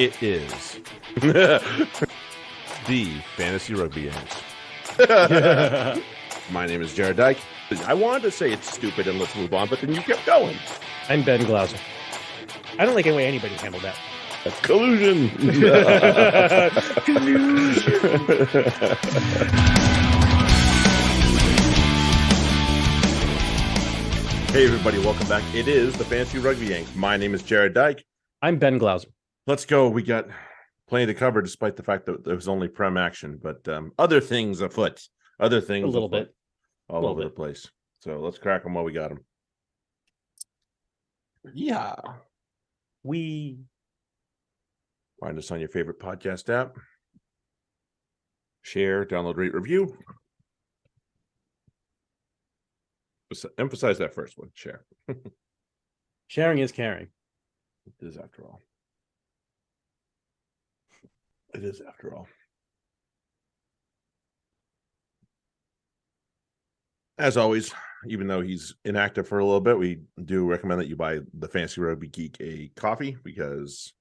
It is the Fantasy Rugby Yanks. My name is Jared Dyke. I wanted to say it's stupid and let's move on, but then you kept going. I'm Ben Glauser. I don't like the way anybody handled that. Collusion. Hey everybody, welcome back. It is the Fantasy Rugby Yanks. My name is Jared Dyke. I'm Ben Glauser. Let's go. We got plenty to cover despite the fact that there was only Prem action, but other things afoot. Other things A little bit. All over the place. So let's crack them while we got them. Yeah. Find us on your favorite podcast app. Share, download, rate, review. Emphasize that first one. Share. Sharing is caring. It is after all. It is after all. As always, even though he's inactive for a little bit, we do recommend that you buy the Fantasy Rugby Geek a coffee because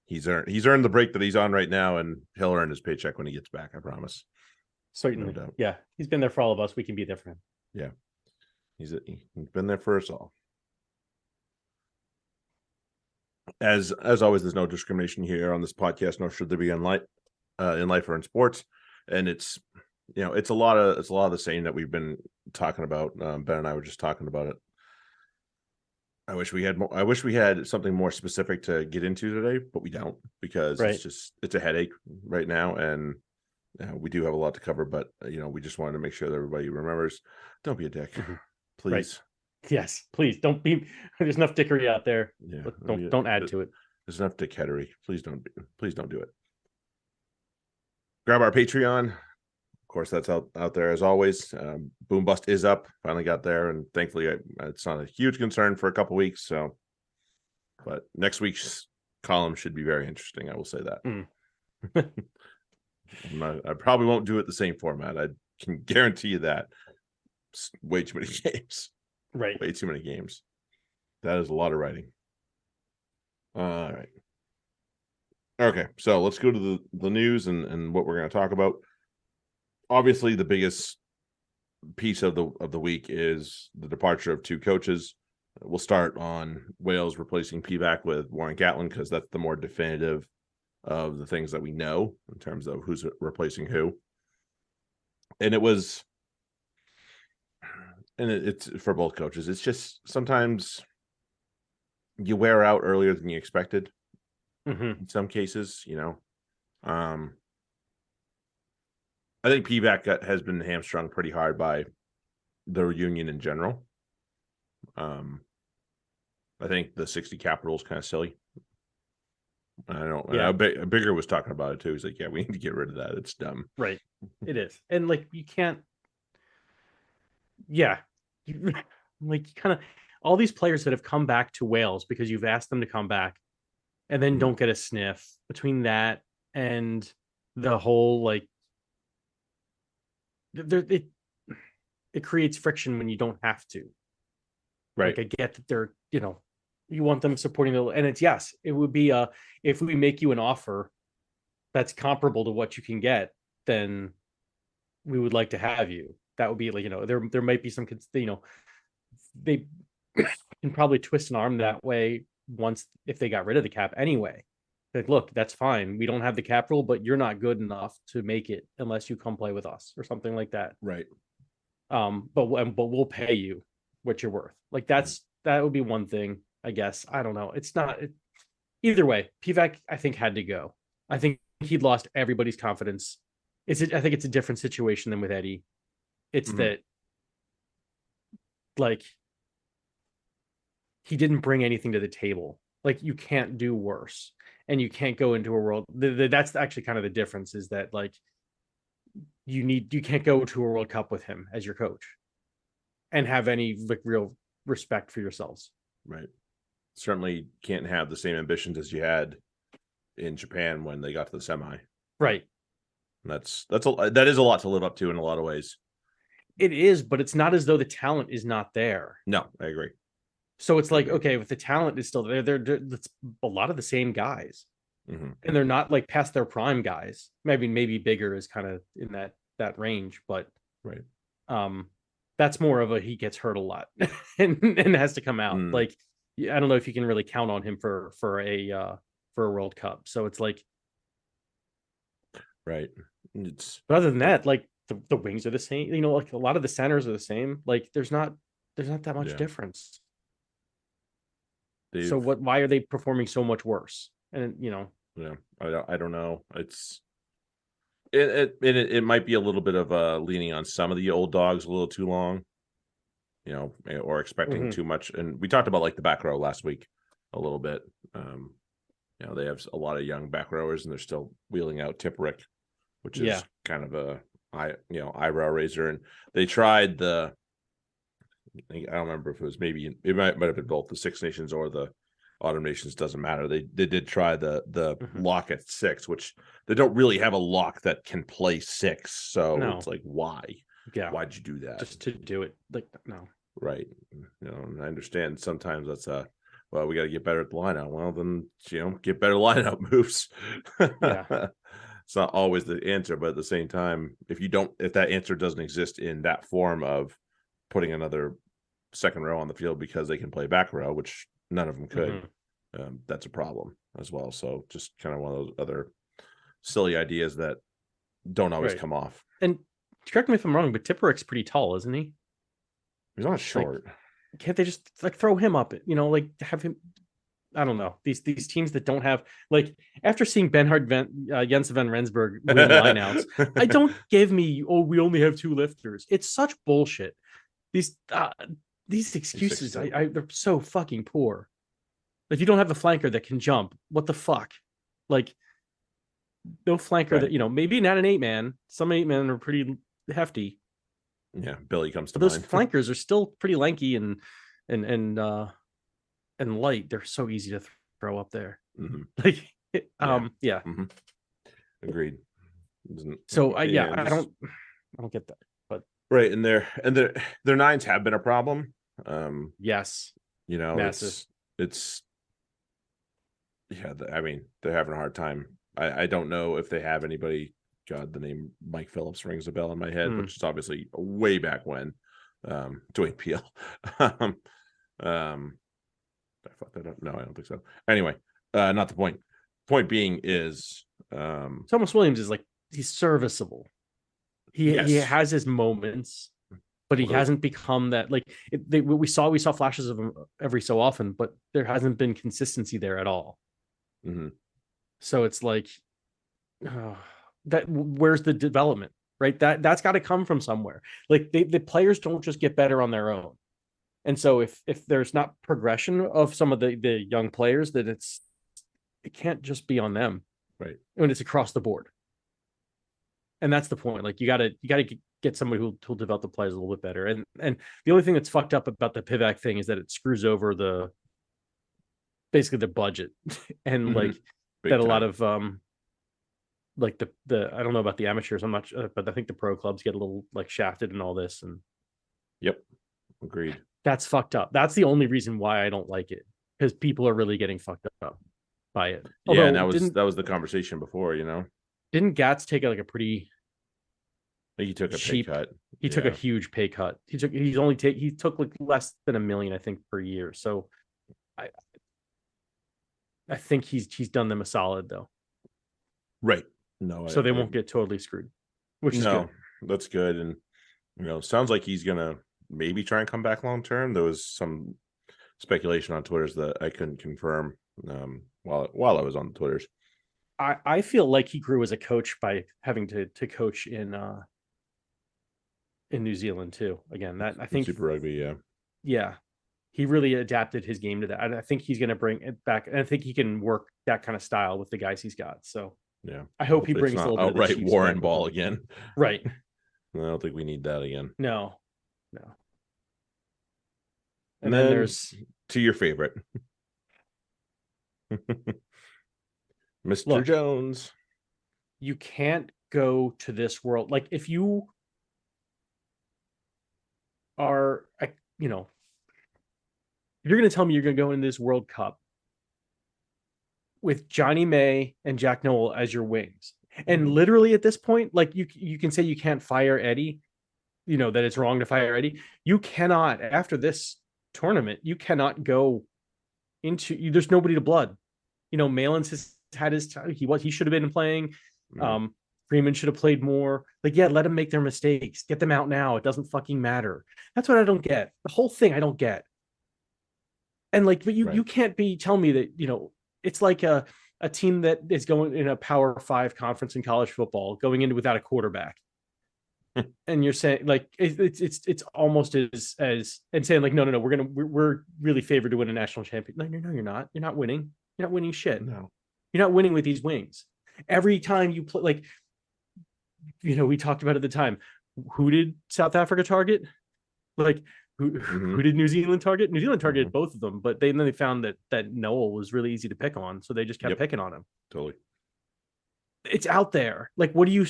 he's earned the break that he's on right now, and he'll earn his paycheck when he gets back. I promise. Certainly, no doubt. Yeah, he's been there for all of us. We can be there for him. Yeah, he's been there for us all. As always, there's no discrimination here on this podcast, nor should there be in life or in sports. And it's it's a lot of the same that we've been talking about. Ben and I were just talking about it. I wish we had something more specific to get into today, but we don't because it's a headache right now, and we do have a lot to cover. But we just wanted to make sure that everybody remembers: don't be a dick, please. Right. Yes, please don't be. There's enough dickery out there. Yeah, don't add to it. There's enough dickheadery. Please don't do it. Grab our Patreon. Of course, that's out there as always. Boom Bust is up. Finally got there, and thankfully, it's not a huge concern for a couple weeks. So, but next week's column should be very interesting. I will say that. I probably won't do it the same format. I can guarantee you that. It's way too many games. Right. Way too many games. That is a lot of writing. All right. Okay, so let's go to the news and what we're going to talk about. Obviously, the biggest piece of the week is the departure of two coaches. We'll start on Wales replacing Pivac with Warren Gatland because that's the more definitive of the things that we know in terms of who's replacing who. And it's for both coaches. It's just sometimes you wear out earlier than you expected. Mm-hmm. In some cases, I think Pivac has been hamstrung pretty hard by the union in general. I think the 60 cap rule is kind of silly. I don't. Yeah. Bigger was talking about it too. He's like, "Yeah, we need to get rid of that. It's dumb." Right. It is, and you can't. Yeah, kind of all these players that have come back to Wales because you've asked them to come back, and then don't get a sniff. Between that and the whole it creates friction when you don't have to. Right. I get that they're you want them supporting and it would be if we make you an offer that's comparable to what you can get, then we would like to have you. That would be there might be some they can probably twist an arm that way once if they got rid of the cap anyway. Look, that's fine. We don't have the cap rule, but you're not good enough to make it unless you come play with us or something like that. Right. But we'll pay you what you're worth. That would be one thing, I guess. I don't know. It's not either way. Pivac, I think, had to go. I think he'd lost everybody's confidence. I think it's a different situation than with Eddie. It's that he didn't bring anything to the table. You can't do worse, and you can't go into a world. That's actually kind of the difference is that you can't go to a World Cup with him as your coach, and have any real respect for yourselves. Right. Certainly can't have the same ambitions as you had in Japan when they got to the semi. Right. And that is a lot to live up to in a lot of ways. It is, but it's not as though the talent is not there. No, I agree. So it's okay, if the talent is still there, it's a lot of the same guys. Mhm. and they're not like past their prime guys. Maybe bigger is kind of in that range, but Right. um, that's more of a he gets hurt a lot and has to come out. Mm, Like I don't know if you can really count on him for a World Cup. So it's like, right. It's but other than that, like the wings are the same. You know, like a lot of the centers are the same. Like there's not that much yeah. difference. So They've why are they performing so much worse? And you know, yeah. I don't know. It might be a little bit of leaning on some of the old dogs a little too long, or expecting mhm. too much. And we talked about like the back row last week a little bit. Um, they have a lot of young back rowers, and they're still wheeling out Tipperick, which Yeah. is kind of a eyebrow raiser. And they tried I don't remember if it was maybe it might have been both the Six Nations or the Autumn Nations. Doesn't matter. They did try the Mhm. lock at 6, which they don't really have a lock that can play 6. So it's No. like, why? Yeah. Why'd you do that? Just to do it. Like no. Right. And I understand sometimes that's well, we got to get better at the lineout. Well, then get better lineout moves. Yeah. It's not always the answer, but at the same time, if that answer doesn't exist in that form of putting another second row on the field because they can play back row, which none of them could, Mhm. that's a problem as well. So just kind of one of those other silly ideas that don't always Right. come off. And correct me if I'm wrong, but Tipperick's pretty tall, isn't he? He's not Like, short. can't they just like throw him up? You know, like have him. I don't know these teams that don't have like after seeing Jens van Rensburg win lineouts, I don't give me we only have 2 lifters. It's such bullshit. These He's excuses 6'2". they're so fucking poor. If you don't have a flanker that can jump, what the fuck? Like no flanker Right. that maybe not an 8-man. Some 8-men are pretty hefty, Yeah, Billy comes to but those mind. flankers are still pretty lanky and and uh and light. They're so easy to throw up there. Mhm. Like Yeah. yeah. Mhm. Agreed. Isn't So yeah, I just don't get that. But right, and their nines have been a problem. Um, yes, you know, massive. it's yeah, I mean, they're having a hard time. I don't know if they have anybody. God, the name Mike Phillips rings a bell in my head, Hmm. which is obviously way back when. Dwayne Peel. um, I fucked that up. No, I don't think so. Anyway, not the point. Point being is, Thomas Williams is like he's serviceable. He yes, has his moments, but he agreed. hasn't become that like we saw flashes of him every so often, but there hasn't been consistency there at all. Hmm. So it's like uh, that where's the development, right? That's got to come from somewhere. Like the players don't just get better on their own. And so if there's not progression of some of the young players, then it can't just be on them Right. when it's across the board. And that's the point. Like you gotta get somebody who'll develop the players a little bit better. And the only thing that's fucked up about the Pivac thing is that it screws over the basically the budget and Hmm. like that Big a lot time. of like the I don't know about the amateurs. I'm not sure, but I think the pro clubs get a little like shafted and all this, and Yep. Agreed. that's fucked up. That's the only reason why I don't like it because people are really getting fucked up by it. Yeah, and Although that was the conversation before. didn't Gats take like a pretty He took a pay cheap? cut. He took a Yeah. huge pay cut. He took like less than $1 million, I think, per year. So I I think he's done them a solid though, Right. No, so they won't get totally screwed, which is no, good. that's good. And sounds like he's gonna maybe try and come back long term. There was some speculation on Twitter's that I couldn't confirm while I was on the Twitters. I feel like he grew as a coach by having to coach in New Zealand too. Again, that I In think Super Rugby, yeah. yeah, he really adapted his game to that. And I think he's going to bring it back. And I think he can work that kind of style with the guys he's got. So Yeah. I hope he Hopefully it's brings a not little bit of the outright Chiefs Warren back with ball him. again. Right. I don't think we need that again. No, no. And And then then there's to your favorite. Mr. look, Jones. you can't go to this world. Like if you are, you know, if you're going to tell me you're going to go in this World Cup with Johnny May and Jack Noel as your wings. And literally at this point, like you can say you can't fire Eddie, that it's wrong to fire Eddie. You cannot, after this tournament, you cannot go into, there's nobody to blood. Malins has had his time. He should have been playing. Freeman should have played more. Like, yeah, let them make their mistakes. Get them out now. It doesn't fucking matter. That's what I don't get. The whole thing I don't get. And like, but you can't be telling me that, it's like a team that is going in a Power 5 conference in college football, going into without a quarterback. And you're saying like it's almost as and saying like no, we're really favored to win a national champion. No, you're not. You're not winning. You're not winning shit. No, you're not winning with these wings. Every time you play, like we talked about at the time, who did South Africa target? Like who did New Zealand target? New Zealand targeted both of them, but then they found that Noel was really easy to pick on, so they just kept picking on him. Totally. It's out there. Like, what do you?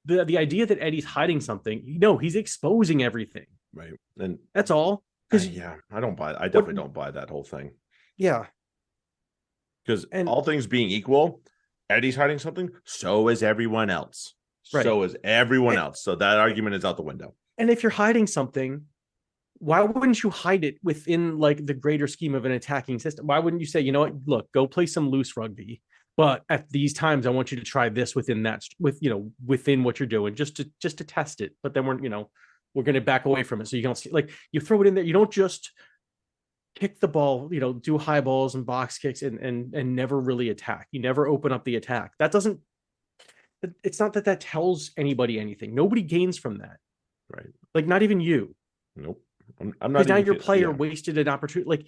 The idea that Eddie's hiding something, he's exposing everything. Right. And that's all. Because I don't buy it. I definitely don't buy that whole thing. Yeah. Because all things being equal, Eddie's hiding something, so is everyone else. Right. So is everyone else. So that argument is out the window. And if you're hiding something, why wouldn't you hide it within like the greater scheme of an attacking system? Why wouldn't you say, look, go play some loose rugby, but at these times I want you to try this within what you're doing, just to test it. But then we're going to back away from it, so you don't see, like, you throw it in there. You don't just kick the ball, do high balls and box kicks and never really attack. You never open up the attack. It's not that tells anybody anything. Nobody gains from that. Right. Like, not even you. Nope. I'm not. Now your player wasted an opportunity. Like,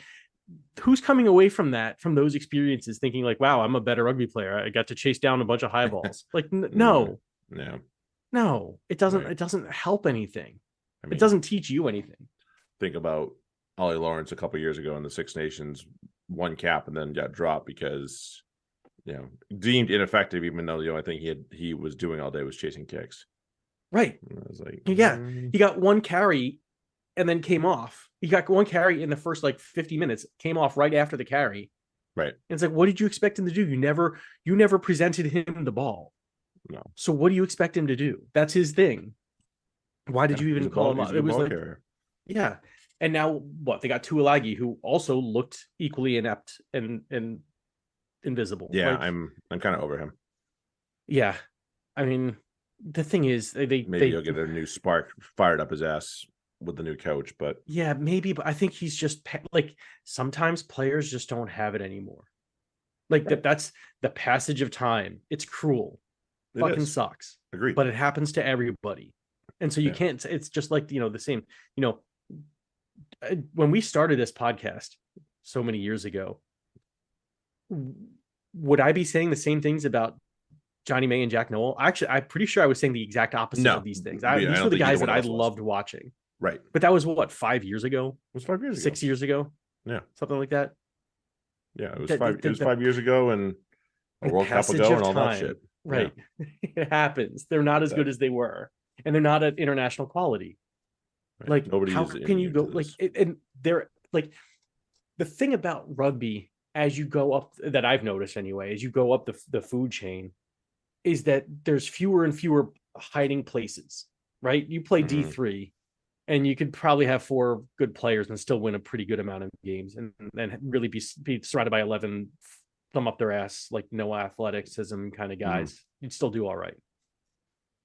who's coming away from those experiences thinking like, wow, I'm a better rugby player. I got to chase down a bunch of high balls. Like, no, it doesn't. Right. It doesn't help anything. It doesn't teach you anything. Think about Ollie Lawrence a couple years ago in the Six Nations, won cap and then got dropped because deemed ineffective, even though the only thing he was doing all day was chasing kicks. Right. And I was like, he got one carry and then came off. He got one carry in the first like 50 minutes, came off right after the carry. Right. And it's like, what did you expect him to do? You never presented him the ball. No. So what do you expect him to do? That's his thing. Why did you even call him up? It was like, yeah. And now what? They got Tuilagi, who also looked equally inept and invisible. Yeah, like, I'm kind of over him. Yeah. I mean, the thing is, maybe he'll get a new spark fired up his ass with the new coach, but yeah, maybe. But I think he's just like, sometimes players just don't have it anymore. Like that's the passage of time. It's cruel. It fucking sucks. Agreed. But it happens to everybody, and so you can't. It's just like the same. When we started this podcast so many years ago, would I be saying the same things about Johnny May and Jack Noel? Actually, I'm pretty sure I was saying the exact opposite of these things. These were the guys that I loved watching. Right. But that was what, 5 years ago? It was 5 years ago. 6 years ago? Yeah. Something like that. Yeah, it was 5 years ago and a World Cup ago and all that shit. Right. Yeah. It happens. They're not as good as they were. And they're not at international quality. Right. Like, how can you go like, and they're like, the thing about rugby as you go up, that I've noticed anyway, as you go up the food chain, is that there's fewer and fewer hiding places, right? You play D3 and you could probably have 4 good players and still win a pretty good amount of games and really be surrounded by 11 thumb up their ass, like no athleticism kind of guys. You'd still do all right.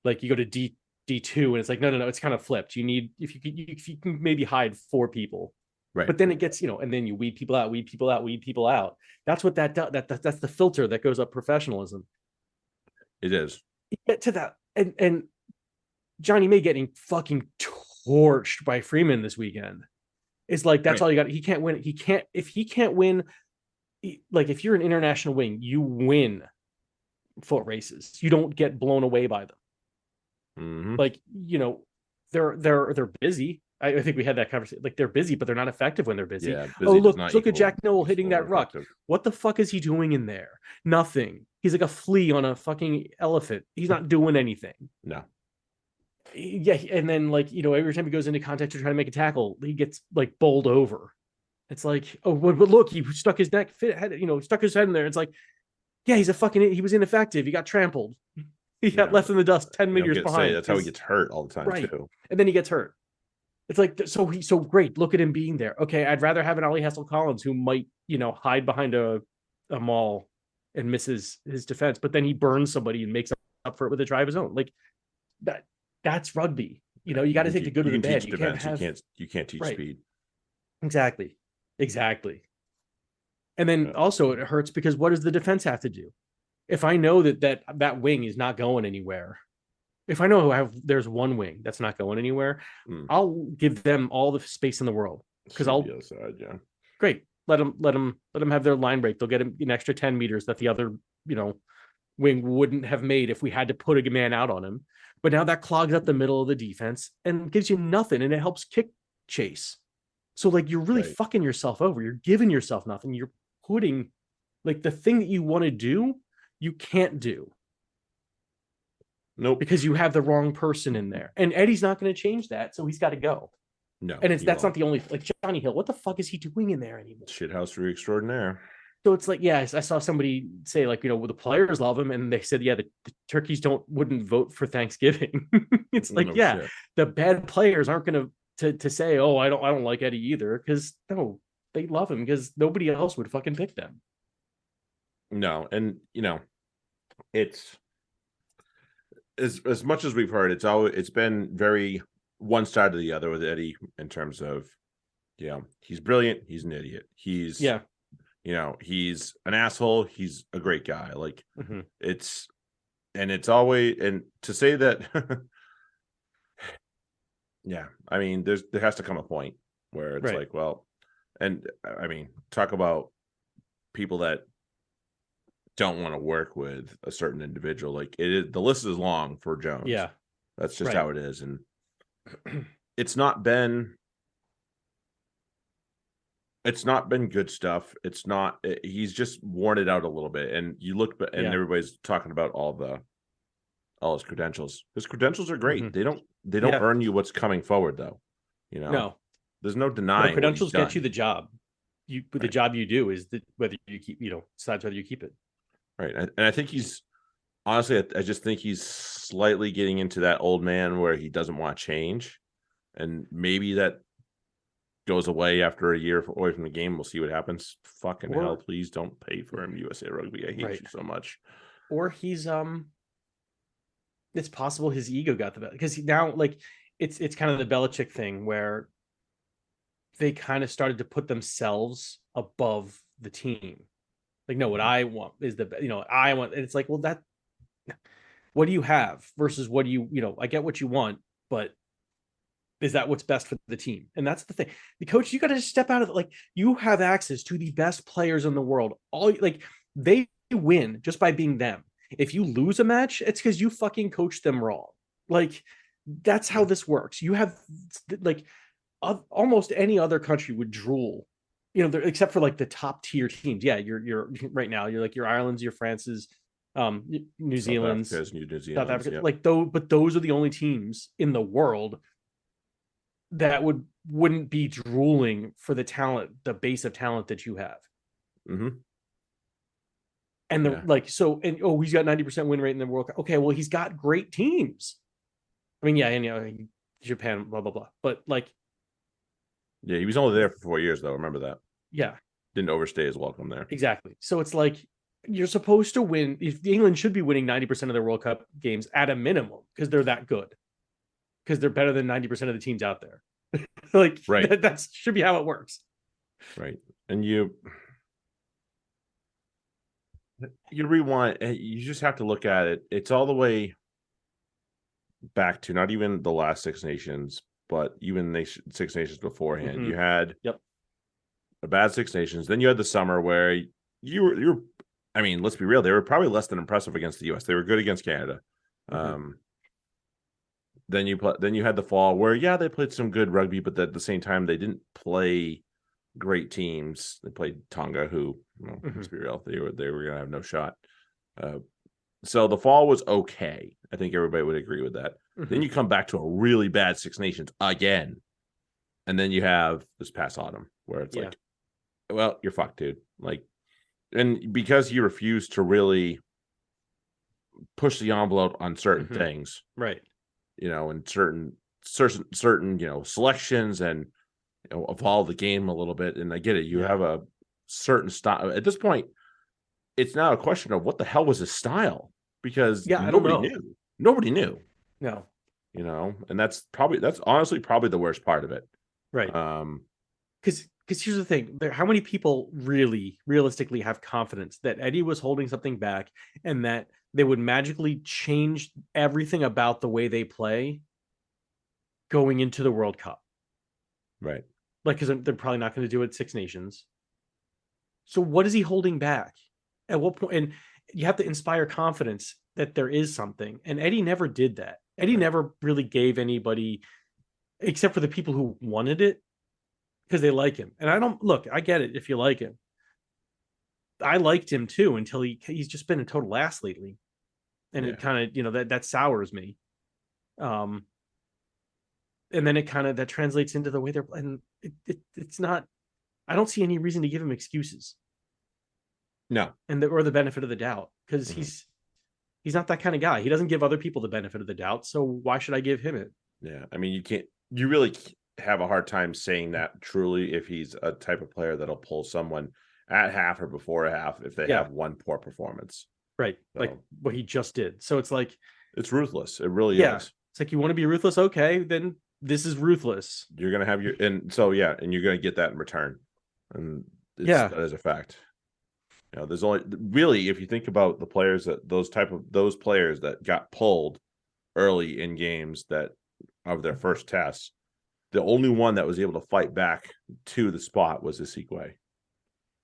Like, you go to D2 and it's like, no, it's kind of flipped. You need, if you can maybe hide 4 people. Right. But then it gets, and then you weed people out. That's what that does. That's the filter that goes up professionalism. It is. You get to that, and Johnny May getting fucking torched by Freeman this weekend. It's like, that's all you got. He can't win. If he can't win, like, if you're an international wing, you win foot races. You don't get blown away by them. Like, they're busy. I think we had that conversation. Like, they're busy, but they're not effective when they're busy. Yeah, look at Jack Noel hitting that ruck. What the fuck is he doing in there? Nothing. He's like a flea on a fucking elephant. He's not doing anything. No. Yeah, and then, like, every time he goes into contact to try to make a tackle, he gets like bowled over. It's like, oh, but look, he stuck his neck, stuck his head in there. It's like, yeah, he was ineffective. He got trampled. He got left in the dust 10 meters behind. That's how he gets hurt all the time right. too. And then he gets hurt. It's like, so great. Look at him being there. Okay, I'd rather have an Ollie Hessel-Collins who might, hide behind a maul and misses his defense, but then he burns somebody and makes up for it with a try of his own. Like that's rugby. You got to take the good with the bad. You can't teach speed. Exactly. And then also it hurts because what does the defense have to do? If I know that wing is not going anywhere, if I know there's one wing that's not going anywhere, I'll give them all the space in the world because great. Let them have their line break. They'll get an extra 10 meters that the other, wing wouldn't have made if we had to put a man out on him. But now that clogs up the middle of the defense and gives you nothing, and it helps kick chase. So like you're really fucking yourself over. You're giving yourself nothing. You're putting like the thing that you want to do, you can't do. Nope. Because you have the wrong person in there. And Eddie's not going to change that, so he's got to go. No. And that's not the only, like Johnny Hill, what the fuck is he doing in there anymore? Shithousery extraordinaire. So it's like, I saw somebody say like, the players love him, and they said, the turkeys wouldn't vote for Thanksgiving. It's like, shit. The bad players aren't going to say, oh, I don't like Eddie either, because no, they love him because nobody else would fucking pick them. No, and it's as much as we've heard, it's been very one side or the other with Eddie in terms of, he's brilliant, he's an idiot, he's he's an asshole, he's a great guy. Like it's always, and to say that, I mean, there has to come a point where it's like, well, and I mean, talk about people that don't want to work with a certain individual. Like the list is long for Jones. Yeah, that's just how it is, and it's not been good stuff. He's just worn it out a little bit. And you look, and everybody's talking about all his credentials. His credentials are great. They don't earn you what's coming forward, though. No, there's no denying. Credentials get you the job. The job you do is whether you keep, decides whether you keep it. Right. And I think he's honestly, I just think he's slightly getting into that old man where he doesn't want to change. And maybe that goes away after a year away from the game. We'll see what happens. Fucking hell, please don't pay for him, USA Rugby. I hate you so much. Or he's it's possible his ego got the best, because now like it's kind of the Belichick thing where they kind of started to put themselves above the team. Like, no, what I want is I want, and it's like, well, what do you have versus what do you, I get what you want, but is that what's best for the team? And that's the thing. The coach, you got to just step out of it. Like, you have access to the best players in the world. They win just by being them. If you lose a match, it's because you fucking coached them wrong. Like, that's how this works. You have almost any other country would drool, except for like the top tier teams. Yeah, you're right now. You're like your Ireland's, your France's, New Zealand's, South Africa. Like but those are the only teams in the world that wouldn't be drooling for the talent, the base of talent that you have. Mm-hmm. And he's got 90% win rate in the World Cup. Okay, well, he's got great teams. I mean, and Japan, blah blah blah. But he was only there for 4 years, though. Remember that? Yeah, didn't overstay his welcome there. Exactly. So it's like you're supposed to win. If England should be winning 90% of their World Cup games at a minimum because they're that good, because they're better than 90% of the teams out there. That should be how it works. Right, and you rewind. You just have to look at it. It's all the way back to not even the last Six Nations, but even Six Nations beforehand. You had a bad Six Nations. Then you had the summer where you were. I mean, let's be real. They were probably less than impressive against the U.S. They were good against Canada. Then you had the fall where they played some good rugby, but at the same time they didn't play great teams. They played Tonga, who let's be real, they were gonna have no shot. So the fall was okay. I think everybody would agree with that. Then you come back to a really bad Six Nations again, and then you have this past autumn where it's like well, you're fucked, dude. Like, and because he refused to really push the envelope on certain things, right? and certain selections, and evolve the game a little bit. And I get it. You have a certain style at this point. It's now a question of what the hell was his style, because I don't know. Nobody knew. No. And that's honestly probably the worst part of it. Right. Because here's the thing: how many people realistically have confidence that Eddie was holding something back, and that they would magically change everything about the way they play going into the World Cup? Right. Like, because they're probably not going to do it Six Nations. So what is he holding back? At what point? And you have to inspire confidence that there is something. And Eddie never did that. Eddie never really gave anybody, except for the people who wanted it, because they like him. And I get it if you like him. I liked him too until he's just been a total ass lately. And it kind of, that sours me. And then it kind of, that translates into the way they're, and it's not, I don't see any reason to give him excuses. No. Or the benefit of the doubt, because he's not that kind of guy. He doesn't give other people the benefit of the doubt. So why should I give him it? Yeah. I mean, you really have a hard time saying that truly if he's a type of player that'll pull someone at half or before a half if they have one poor performance. Right. So, like what he just did. So it's like, it's ruthless. It really is. It's like, you want to be ruthless? Okay, then this is ruthless. You're going to have and you're going to get that in return. And that is a fact. There's only really, if you think about the players those players that got pulled early in games that of their first tests, the only one that was able to fight back to the spot was Isikwe.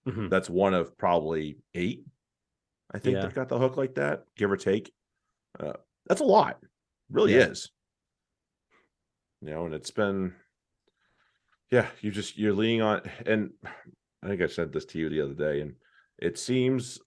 That's one of probably 8, I think, that got the hook like that, give or take. That's a lot. It really is. And it's been, you're leaning on, and I think I said this to you the other day, and it seems,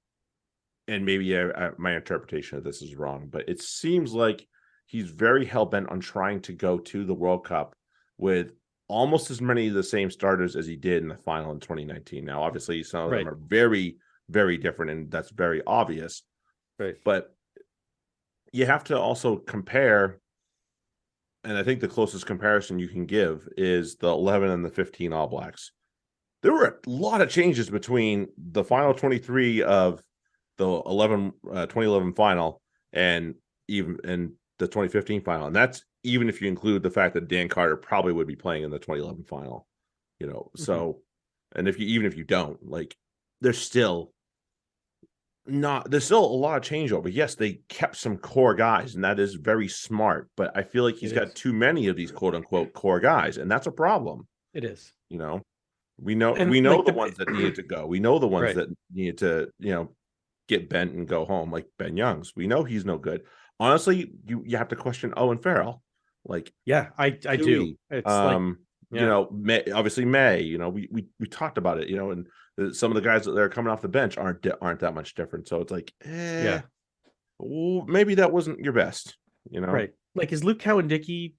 and maybe my interpretation of this is wrong, but it seems like he's very hell-bent on trying to go to the World Cup with almost as many of the same starters as he did in the final in 2019. Now, obviously, some of them are very, very different, and that's very obvious. Right. But you have to also compare, and I think the closest comparison you can give is the 11 and the 15 All Blacks. There were a lot of changes between the final 23 of the 2011 final and even in the 2015 final. And that's even if you include the fact that Dan Carter probably would be playing in the 2011 final, So, and even if you don't, like, there's still a lot of changeover. Yes, they kept some core guys, and that is very smart. But I feel like he's got too many of these quote unquote core guys, and that's a problem. It is. We know the ones that needed to go. We know the ones that needed to, get bent and go home, like Ben Youngs. We know he's no good. Honestly, you have to question Owen Farrell. Like, I do. It's obviously May. We talked about it. And some of the guys that are coming off the bench aren't that much different. So it's like, maybe that wasn't your best. Right? Like, is Luke Cowan-Dickie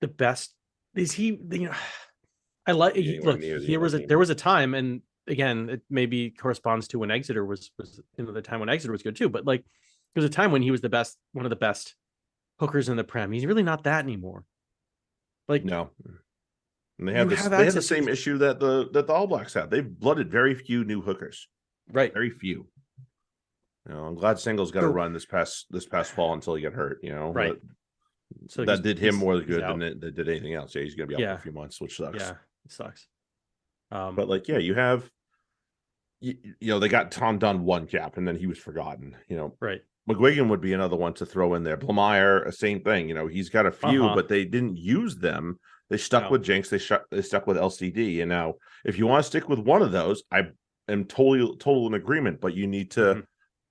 the best? Is he? I like. Look, there was a time, and again, it maybe corresponds to when Exeter was the time when Exeter was good too. But like, there was a time when he was one of the best hookers in the Prem. He's really not that anymore. Like, no. And they have the same issue that the All Blacks have. They've blooded very few new hookers. Right. Very few. I'm glad Singles got a run this past fall until he got hurt. Right. But, so that did him more good than it did anything else. Yeah, he's going to be out for a few months, which sucks. Yeah, it sucks. But like, you have, they got Tom Dunn one cap, and then he was forgotten. Right. McGuigan would be another one to throw in there. Blamire, same thing. He's got a few, but they didn't use them. They stuck with Jinx. They stuck with LCD. And now, if you want to stick with one of those, I am total in agreement. But you need to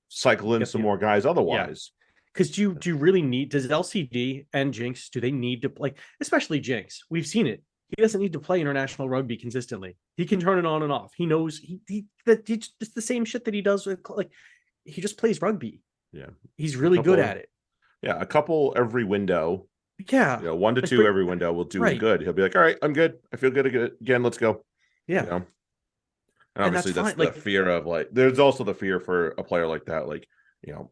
cycle in some more guys otherwise. Because do you really need? Does LCD and Jinx, do they need to play? Especially Jinx. We've seen it. He doesn't need to play international rugby consistently. He can turn it on and off. He knows it's the same shit that he does with, like, he just plays rugby. Yeah, he's really good at it. Yeah, a couple every window. Yeah, 1 to 2 every window will do him good. He'll be like, all right, I'm good. I feel good again. Let's go. Yeah. And And obviously that's that's fine. the fear of like, there's also the fear for a player like that, like, you know,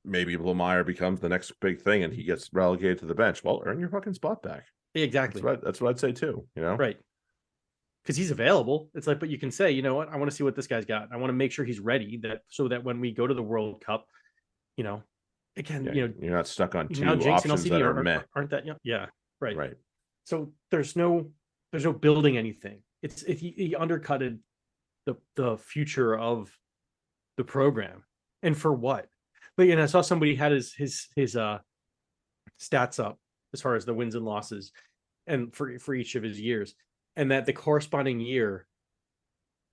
maybe Lemire becomes the next big thing and he gets relegated to the bench. Well, earn your fucking spot back. Exactly. That's what I'd say too, you know? Right. Because he's available. It's like, but you can say, you know what? I want to see what this guy's got. I want to make sure he's ready, that so that when we go to the World Cup, you know, again, Yeah, you're not stuck on now two Jinx and options that LCD are meh. aren't that young. Yeah. Right. Right. So there's no building anything. It's if he undercutted the future of the program, and for what? But I saw somebody had his stats up as far as the wins and losses, and for each of his years, and that the corresponding year,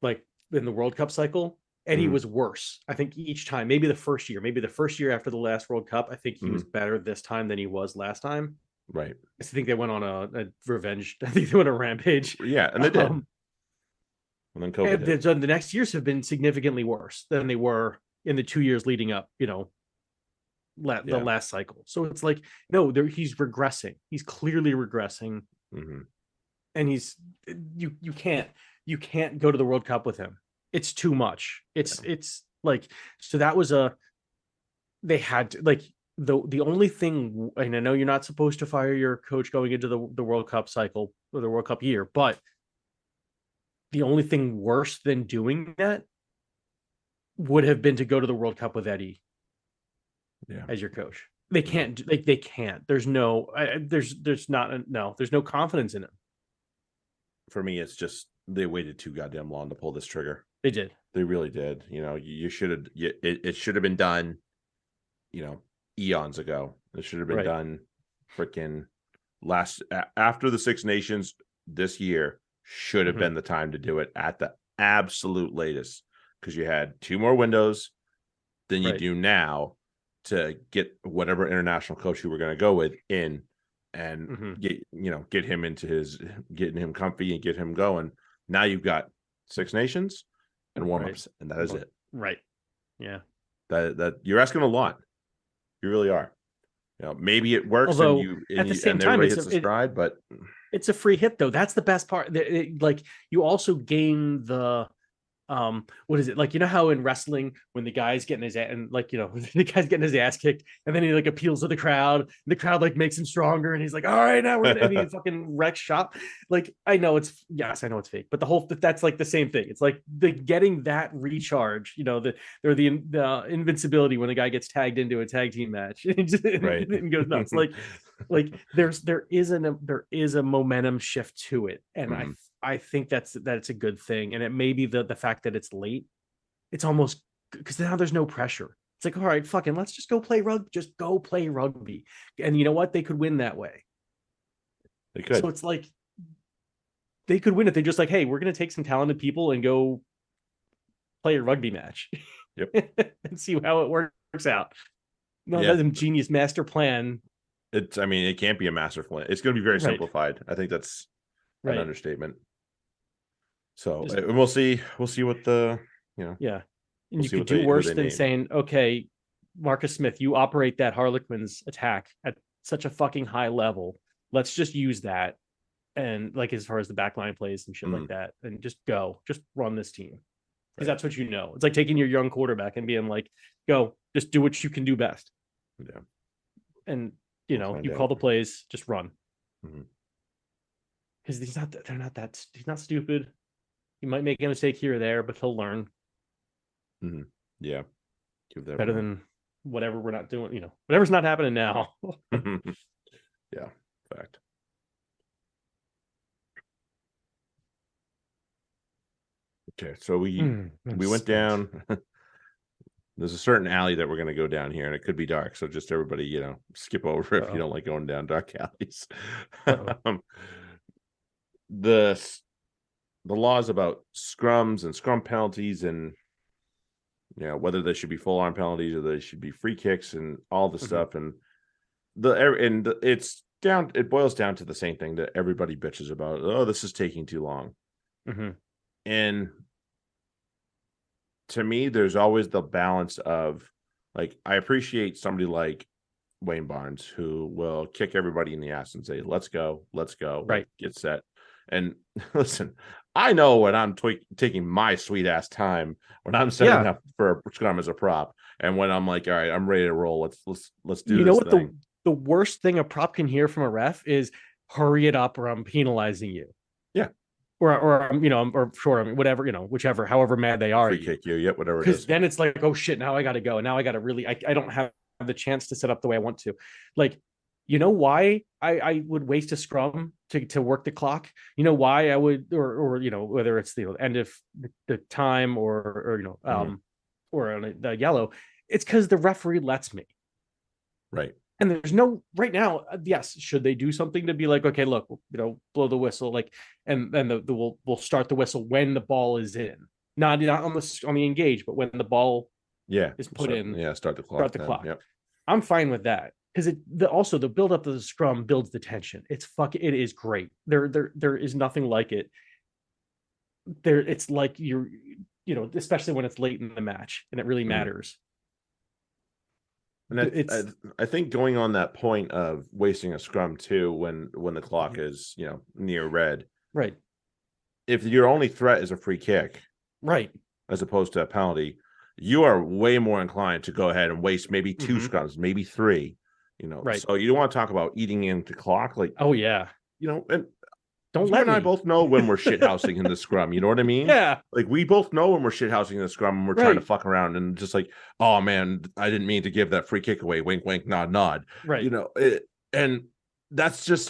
like in the World Cup cycle, Eddie was worse. I think each time, maybe the first year after the last World Cup, I think he was better this time than he was last time. Right. I think they went on a revenge. I think they went on a rampage. Yeah, and they did. And then COVID hit. The next years have been significantly worse than they were in the 2 years leading up, the last cycle. So it's like, no, he's regressing. He's clearly regressing. And you can't go to the World Cup with him. It's too much. It's like, so that was they had to, like, the only thing, and I know you're not supposed to fire your coach going into the World Cup cycle or the World Cup year, but the only thing worse than doing that would have been to go to the World Cup with Eddie as your coach. They can't, they can't. There's no confidence in him. For me, it's just they waited too goddamn long to pull this trigger. They did. They really did. You should have. It should have been done. Eons ago. It should have been done. Freaking after the Six Nations this year should have been the time to do it at the absolute latest, because you had 2 more windows than you do now to get whatever international coach you were going to go with in, and get him into getting him comfy and get him going. Now you've got Six Nations and warm-ups, and that is it. Right. Yeah. That you're asking a lot. You really are. Maybe it works. Although, and at the same time, everybody hits the stride, but it's a free hit though. That's the best part. Like, you also gain the what is it, like, how in wrestling when the guy's getting his ass, and like, the guy's getting his ass kicked, and then he like appeals to the crowd, and the crowd like makes him stronger, and he's like, all right, now we're gonna, and he fucking wrecks shop. Like, I know it's fake, but that's like the same thing. It's like the getting that recharge, the invincibility when the guy gets tagged into a tag team match and goes nuts. Like there is a momentum shift to it, and I think that it's a good thing. And it may be the fact that it's late. It's almost, because now there's no pressure. It's like, all right, fucking, let's just go play rugby. Just go play rugby. And you know what? They could win that way. They could. So it's like, they could win it. They're just like, hey, we're going to take some talented people and go play a rugby match. Yep. And see how it works out. No, that's a genius master plan. It can't be a master plan. It's going to be very simplified. I think that's an understatement. So we'll see what the, yeah. And you could do worse than saying, okay, Marcus Smith, you operate that Harlequins attack at such a fucking high level. Let's just use that. And like, as far as the backline plays and shit like that, and just run this team. Because that's what it's like taking your young quarterback and being like, go, just do what you can do best. Yeah. And you call the plays, just run. Because he's not stupid. He might make a mistake here or there, but he'll learn. Yeah. Better than whatever we're not doing, whatever's not happening now. Yeah. Fact. Okay. So we went down. There's a certain alley that we're going to go down here, and it could be dark. So just everybody, skip over if you don't like going down dark alleys. The laws about scrums and scrum penalties, and whether they should be full arm penalties or they should be free kicks and all the stuff, and it boils down to the same thing that everybody bitches about. Oh, this is taking too long. And to me, there's always the balance of, like, I appreciate somebody like Wayne Barnes who will kick everybody in the ass and say, let's go, right, get set. And listen, I know when I'm taking my sweet ass time when I'm setting Yeah. up for a scrum as a prop, and when I'm like, all right, I'm ready to roll. Let's do You know this what thing. the worst thing a prop can hear from a ref is hurry it up or I'm penalizing you. Yeah. Or or sure, whatever, whichever, however mad they are Free at you. kick you, yep, whatever it Because is. then it's like, oh shit, now I got to go. And now I got to really, I don't have the chance to set up the way I want to. Like, you know why I would waste a scrum to work the clock? You know why I would, or whether it's the end of the time or on the yellow, it's because the referee lets me. Right. And there's no right now. Yes, should they do something to be like, okay, look, blow the whistle, like, and then we'll start the whistle when the ball is in, not on the engage, but when the ball is put in. Yeah, start the clock. Start the then. clock. Yep. I'm fine with that because also the build up of the scrum builds the tension. It is great. There is nothing like it. It's like especially when it's late in the match and it really matters. And I think going on that point of wasting a scrum too, when the clock is near red, right? If your only threat is a free kick, right, as opposed to a penalty, you are way more inclined to go ahead and waste maybe two scrums, maybe three. Right. So you don't want to talk about eating into clock, like oh yeah, and don't you let and me. I both know when we're shithousing in the scrum. You know what I mean? Yeah. Like we both know when we're shithousing in the scrum and we're trying to fuck around and just like, oh man, I didn't mean to give that free kick away. Wink, wink, nod, nod. Right. And that's just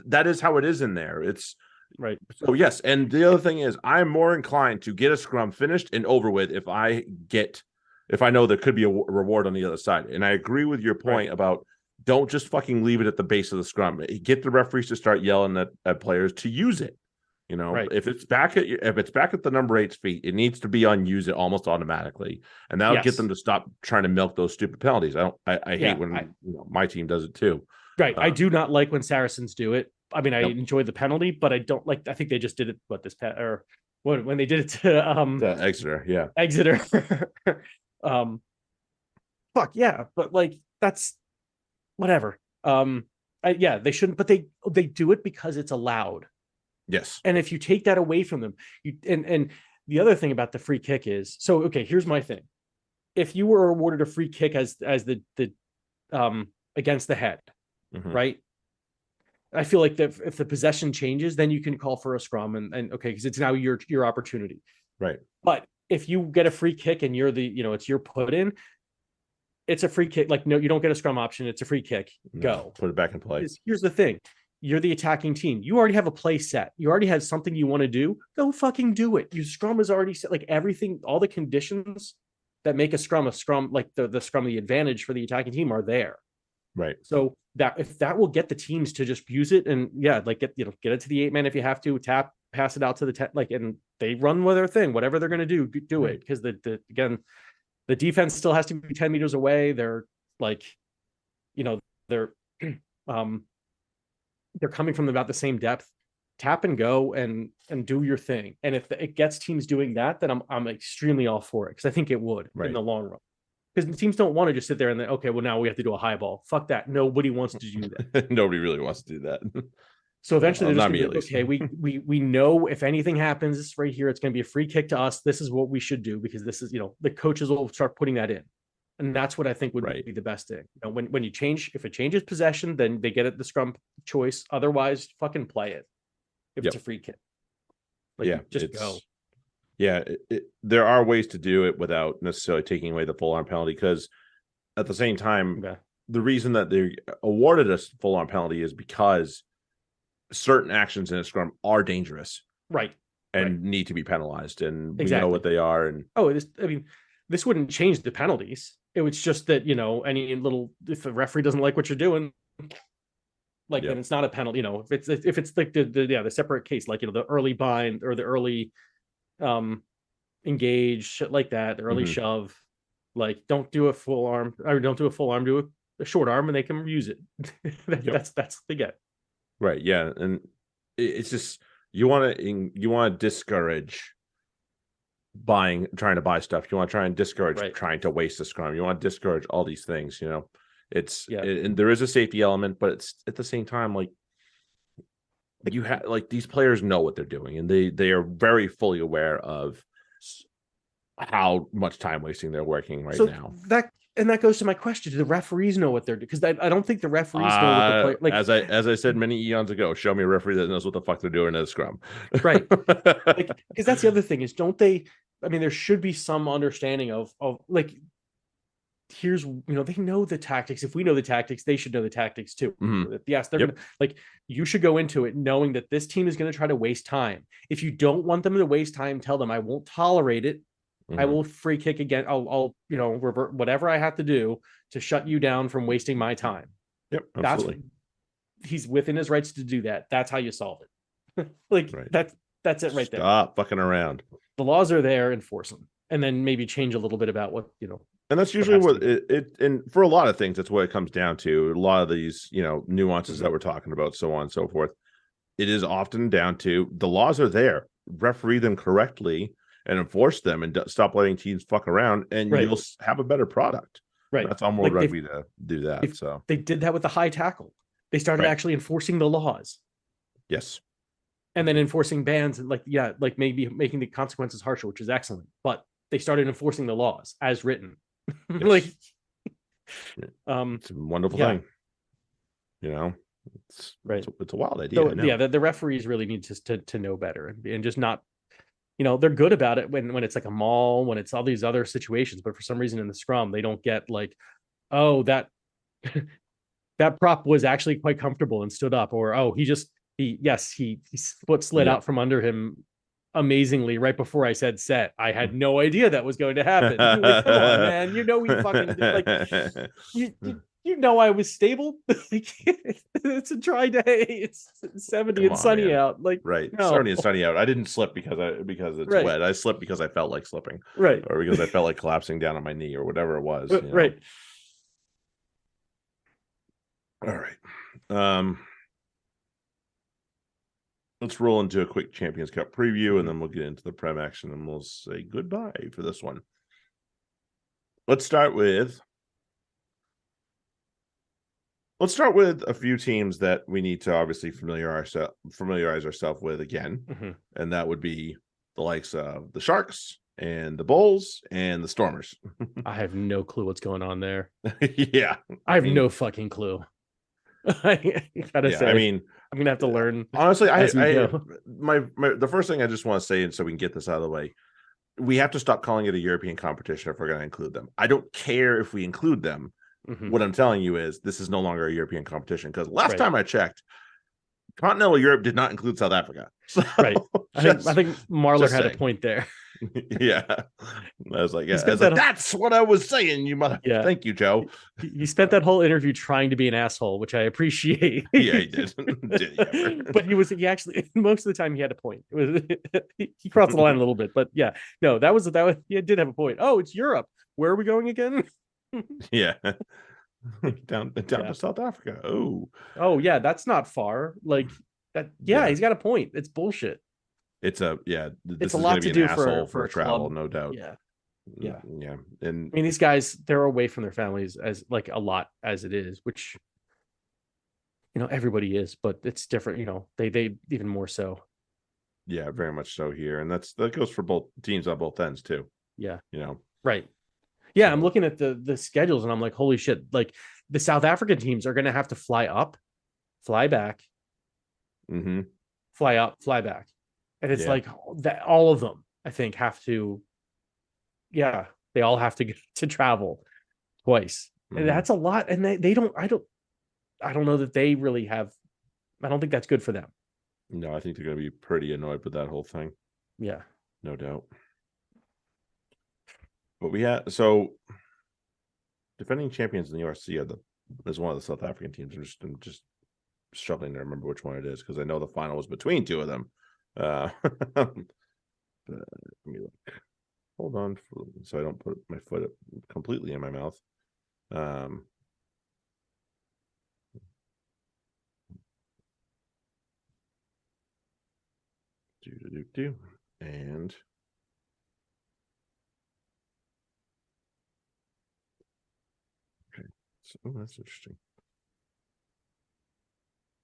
that is how it is in there. It's right. So yes, and the other thing is I'm more inclined to get a scrum finished and over with if I know there could be a reward on the other side. And I agree with your point about don't just fucking leave it at the base of the scrum. Get the referees to start yelling at players to use it. If it's back at the number 8's feet, it needs to be on use it almost automatically, and that'll get them to stop trying to milk those stupid penalties. I hate when my team does it too. Right, I do not like when Saracens do it. I mean, I enjoy the penalty, but I don't like. I think they just did it. When they did it to Exeter, yeah, Exeter. Fuck yeah, but like that's whatever. They shouldn't, but they do it because it's allowed. Yes. And if you take that away from them, and the other thing about the free kick is, so okay, here's my thing. If you were awarded a free kick as the against the head, right? I feel like that if the possession changes, then you can call for a scrum and okay, because it's now your opportunity. Right. But if you get a free kick and you're it's your put in, it's a free kick. Like, no, you don't get a scrum option. It's a free kick. Go. Put it back in play. Here's the thing. You're the attacking team. You already have a play set. You already have something you want to do. Go fucking do it. Your scrum is already set. Like everything, all the conditions that make a scrum, like the scrum, the advantage for the attacking team are there. Right. So that if that will get the teams to just use it and like get it to the 8-man if you have to, tap, pass it out to the and they run with their thing, whatever they're going to do it. Because the defense still has to be 10 meters away. They're like, they're coming from about the same depth. Tap and go and do your thing. And if it gets teams doing that, then I'm extremely all for it because I think it would in the long run. Because teams don't want to just sit there and then, okay, well, now we have to do a high ball. Fuck that. Nobody wants to do that. Nobody really wants to do that. So eventually, they're just gonna be, okay, we know if anything happens right here, it's going to be a free kick to us. This is what we should do because this is, the coaches will start putting that in. And that's what I think would be the best thing. When you change, if it changes possession, then they get it the scrum choice. Otherwise, fucking play it. If it's a free kick. Just go. Yeah, there are ways to do it without necessarily taking away the full arm penalty because at the same time, the reason that they awarded us full arm penalty is because certain actions in a scrum are dangerous. Right. And need to be penalized. And we know what they are. And this wouldn't change the penalties. It was just that, if a referee doesn't like what you're doing, then it's not a penalty. If it's like the separate case, like, the early bind or the early engage, shit like that, the early shove, like don't do a full arm or don't do a full arm, do a short arm and they can use it. That's what they get. Right. Yeah. And it's just, you want to discourage trying to buy stuff. You want to try and discourage trying to waste a scrum. You want to discourage all these things, and there is a safety element, but it's at the same time, like you have like these players know what they're doing, and they are very fully aware of how much time wasting they're working right now. That goes to my question: do the referees know what they're doing? Because I don't think the referees know what the player like. As I said many eons ago, show me a referee that knows what the fuck they're doing at a scrum. Right. Like, because that's the other thing is, don't they? I mean, there should be some understanding of like, here's, they know the tactics. If we know the tactics, they should know the tactics too. Yes, they're gonna, like, you should go into it knowing that this team is going to try to waste time. If you don't want them to waste time, tell them I won't tolerate it. I will free kick again. I'll revert whatever I have to do to shut you down from wasting my time. Yep, absolutely. He's within his rights to do that. That's how you solve it. Like, that's it right there. Stop fucking around. The laws are there, enforce them, and then maybe change a little bit about what And that's usually what it and for a lot of things, that's what it comes down to. A lot of these, nuances that we're talking about, so on and so forth. It is often down to the laws are there. Referee them correctly and enforce them, and stop letting teams fuck around, and you'll have a better product. Right. That's on World Rugby to do that. So they did that with the high tackle. They started actually enforcing the laws. Yes. And then enforcing bans and maybe making the consequences harsher, which is excellent. But they started enforcing the laws as written. Yes. It's a wonderful thing. It's a wild idea. So, the referees really need to know better and just not, they're good about it when it's like a maul, when it's all these other situations, but for some reason in the scrum, they don't get like, oh, that that prop was actually quite comfortable and stood up, or oh, his foot slid out from under him amazingly right before I said set. I had no idea that was going to happen. Like, come on, man. We fucking like I was stable. Like, it's a dry day. It's 70 and sunny out. Like, right. No. 70 and sunny out. I didn't slip because it's wet. I slipped because I felt like slipping. Right. Or because I felt like collapsing down on my knee or whatever it was. Right. All right. Let's roll into a quick Champions Cup preview, and then we'll get into the Prem action, and we'll say goodbye for this one. Let's start with a few teams that we need to obviously familiarize ourselves with again, and that would be the likes of the Sharks and the Bulls and the Stormers. I have no clue what's going on there. Yeah, I have no fucking clue. I gotta say, I'm gonna have to learn. Honestly, the first thing I just want to say, and so we can get this out of the way, we have to stop calling it a European competition if we're going to include them. I don't care if we include them. What I'm telling you is this is no longer a European competition, because last time I checked, continental Europe did not include South Africa. So, right. I think Marler had a point there. Yeah. I was like, that's what I was saying, you mother. Yeah. Thank you, Joe. He spent that whole interview trying to be an asshole, which I appreciate. Yeah, he did. But he actually, most of the time he had a point. He crossed the line a little bit, but yeah, no, that was he did have a point. Oh, it's Europe. Where are we going again? Yeah. down to South Africa. Oh yeah, that's not far. Like that. Yeah, he's got a point. It's bullshit. It's a it's a lot to do for travel, club. No doubt. Yeah. And I mean, these guys, they're away from their families as like a lot as it is, which everybody is, but it's different. They even more so. Yeah, very much so here, and that goes for both teams on both ends too. Yeah. Right. Yeah, I'm looking at the schedules and I'm like, holy shit! Like, the South African teams are going to have to fly up, fly back, fly up, fly back. And it's like that. All of them, I think, have to. Yeah, they all have to get to travel twice, and that's a lot. And they don't. I don't know that they really have. I don't think that's good for them. No, I think they're going to be pretty annoyed with that whole thing. Yeah, no doubt. But so defending champions in the URC is one of the South African teams. I'm just struggling to remember which one it is, because I know the final was between two of them. Let me look. Hold on, so I don't put my foot completely in my mouth. And okay, so that's interesting.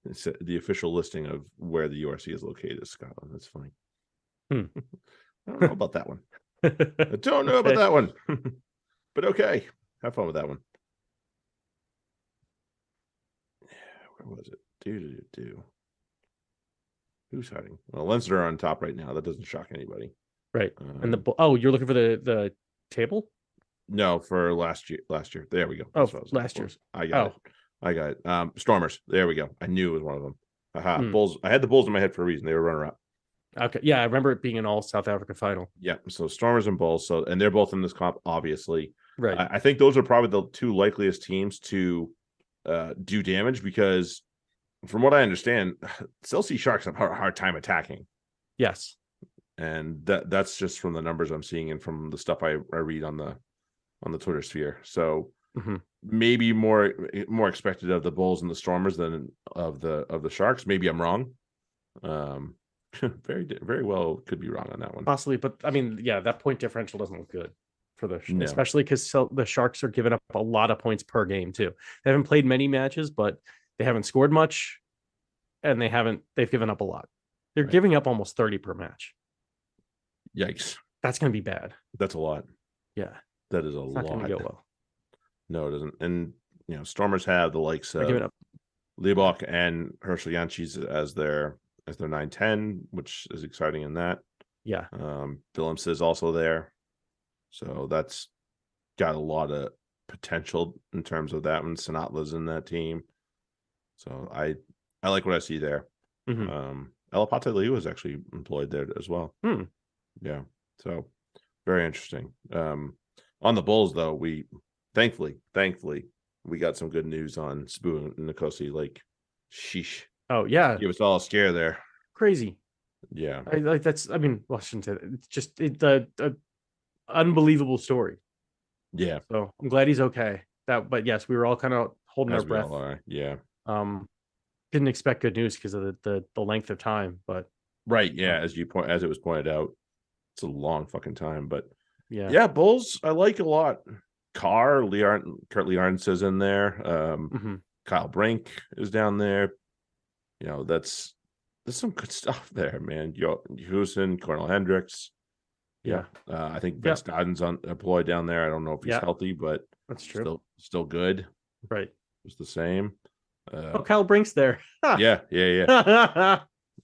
It's the official listing of where the URC is located is Scotland. That's funny. Hmm. I don't know about that one. I don't know about that one. But okay. Have fun with that one. Where was it? Do. Who's hiding? Well, Leinster are on top right now. That doesn't shock anybody. Right. And you're looking for the table? No, for last year. There we go. That's what I was last year's. I got it. Stormers. There we go. I knew it was one of them. Aha. Hmm. Bulls. I had the Bulls in my head for a reason. They were runner up. Okay. Yeah, I remember it being an all South Africa final. Yeah. So Stormers and Bulls. And they're both in this comp, obviously. Right. I think those are probably the two likeliest teams to do damage because, from what I understand, Chelsea Sharks have a hard time attacking. Yes. And that's just from the numbers I'm seeing and from the stuff I read on the Twitter sphere. So maybe more expected of the Bulls and the Stormers than of the Sharks. Maybe I'm wrong. Very well could be wrong on that one. Possibly, but I mean, yeah, that point differential doesn't look good for No. especially because the Sharks are giving up a lot of points per game too. They haven't played many matches, but they haven't scored much, and they've given up a lot. They're giving up almost 30 per match. Yikes. That's going to be bad. That's a lot. Yeah. That is a lot. Not going to go well. No, it doesn't. And Stormers have the likes of Liebach and Herschel Janschis as their 9-10, which is exciting in that. Yeah. Willems is also there. So that's got a lot of potential in terms of that one. Sinatla's in that team. So I like what I see there. Elapate Liu was actually employed there as well. Yeah. So very interesting. On the Bulls, though, we thankfully we got some good news on Spu and Nkosi. Like, sheesh. Oh yeah, give us all a scare there. Crazy. Yeah, I shouldn't say that. It's just a unbelievable story. Yeah. So I'm glad he's okay. But yes, we were all kind of holding our breath. Yeah. Didn't expect good news because of the length of time, but right. Yeah, as it was pointed out, it's a long fucking time, but yeah, Bulls I like a lot. Kurt Liarns is in there. Kyle Brink is down there. There's some good stuff there, man. Houston, Cornel Hendricks. Yeah. I think Vince Dodden's employed down there. I don't know if he's healthy, but that's true. Still good. Right. It's the same. Kyle Brink's there. Yeah.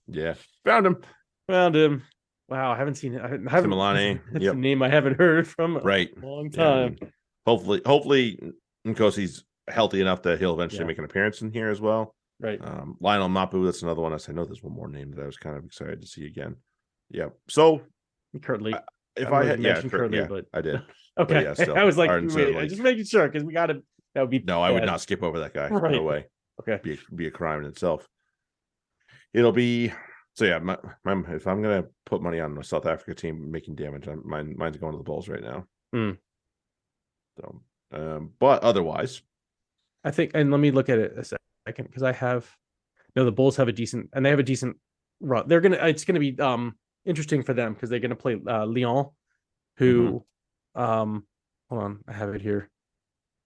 Yeah. Found him. Wow, I haven't seen it. I haven't. Milani. That's a name I haven't heard from a long time. Yeah, hopefully Nkosi's healthy enough that he'll eventually make an appearance in here as well. Right. Lionel Mapu, that's another one. I know there's one more name that I was kind of excited to see again. Yeah. So Curtly. If I had Curtly, but I did. Okay. Yeah, still, I was like, just making sure because we got to. That would be no. I would not skip over that guy. Right. No way. Okay. Be a crime in itself. It'll be so. Yeah. If I'm gonna put money on a South Africa team making damage, mine's going to the Bulls right now. So, but otherwise, I think, and let me look at it a second because the Bulls have a decent run. It's gonna be interesting for them because they're gonna play Lyon, who hold on, I have it here.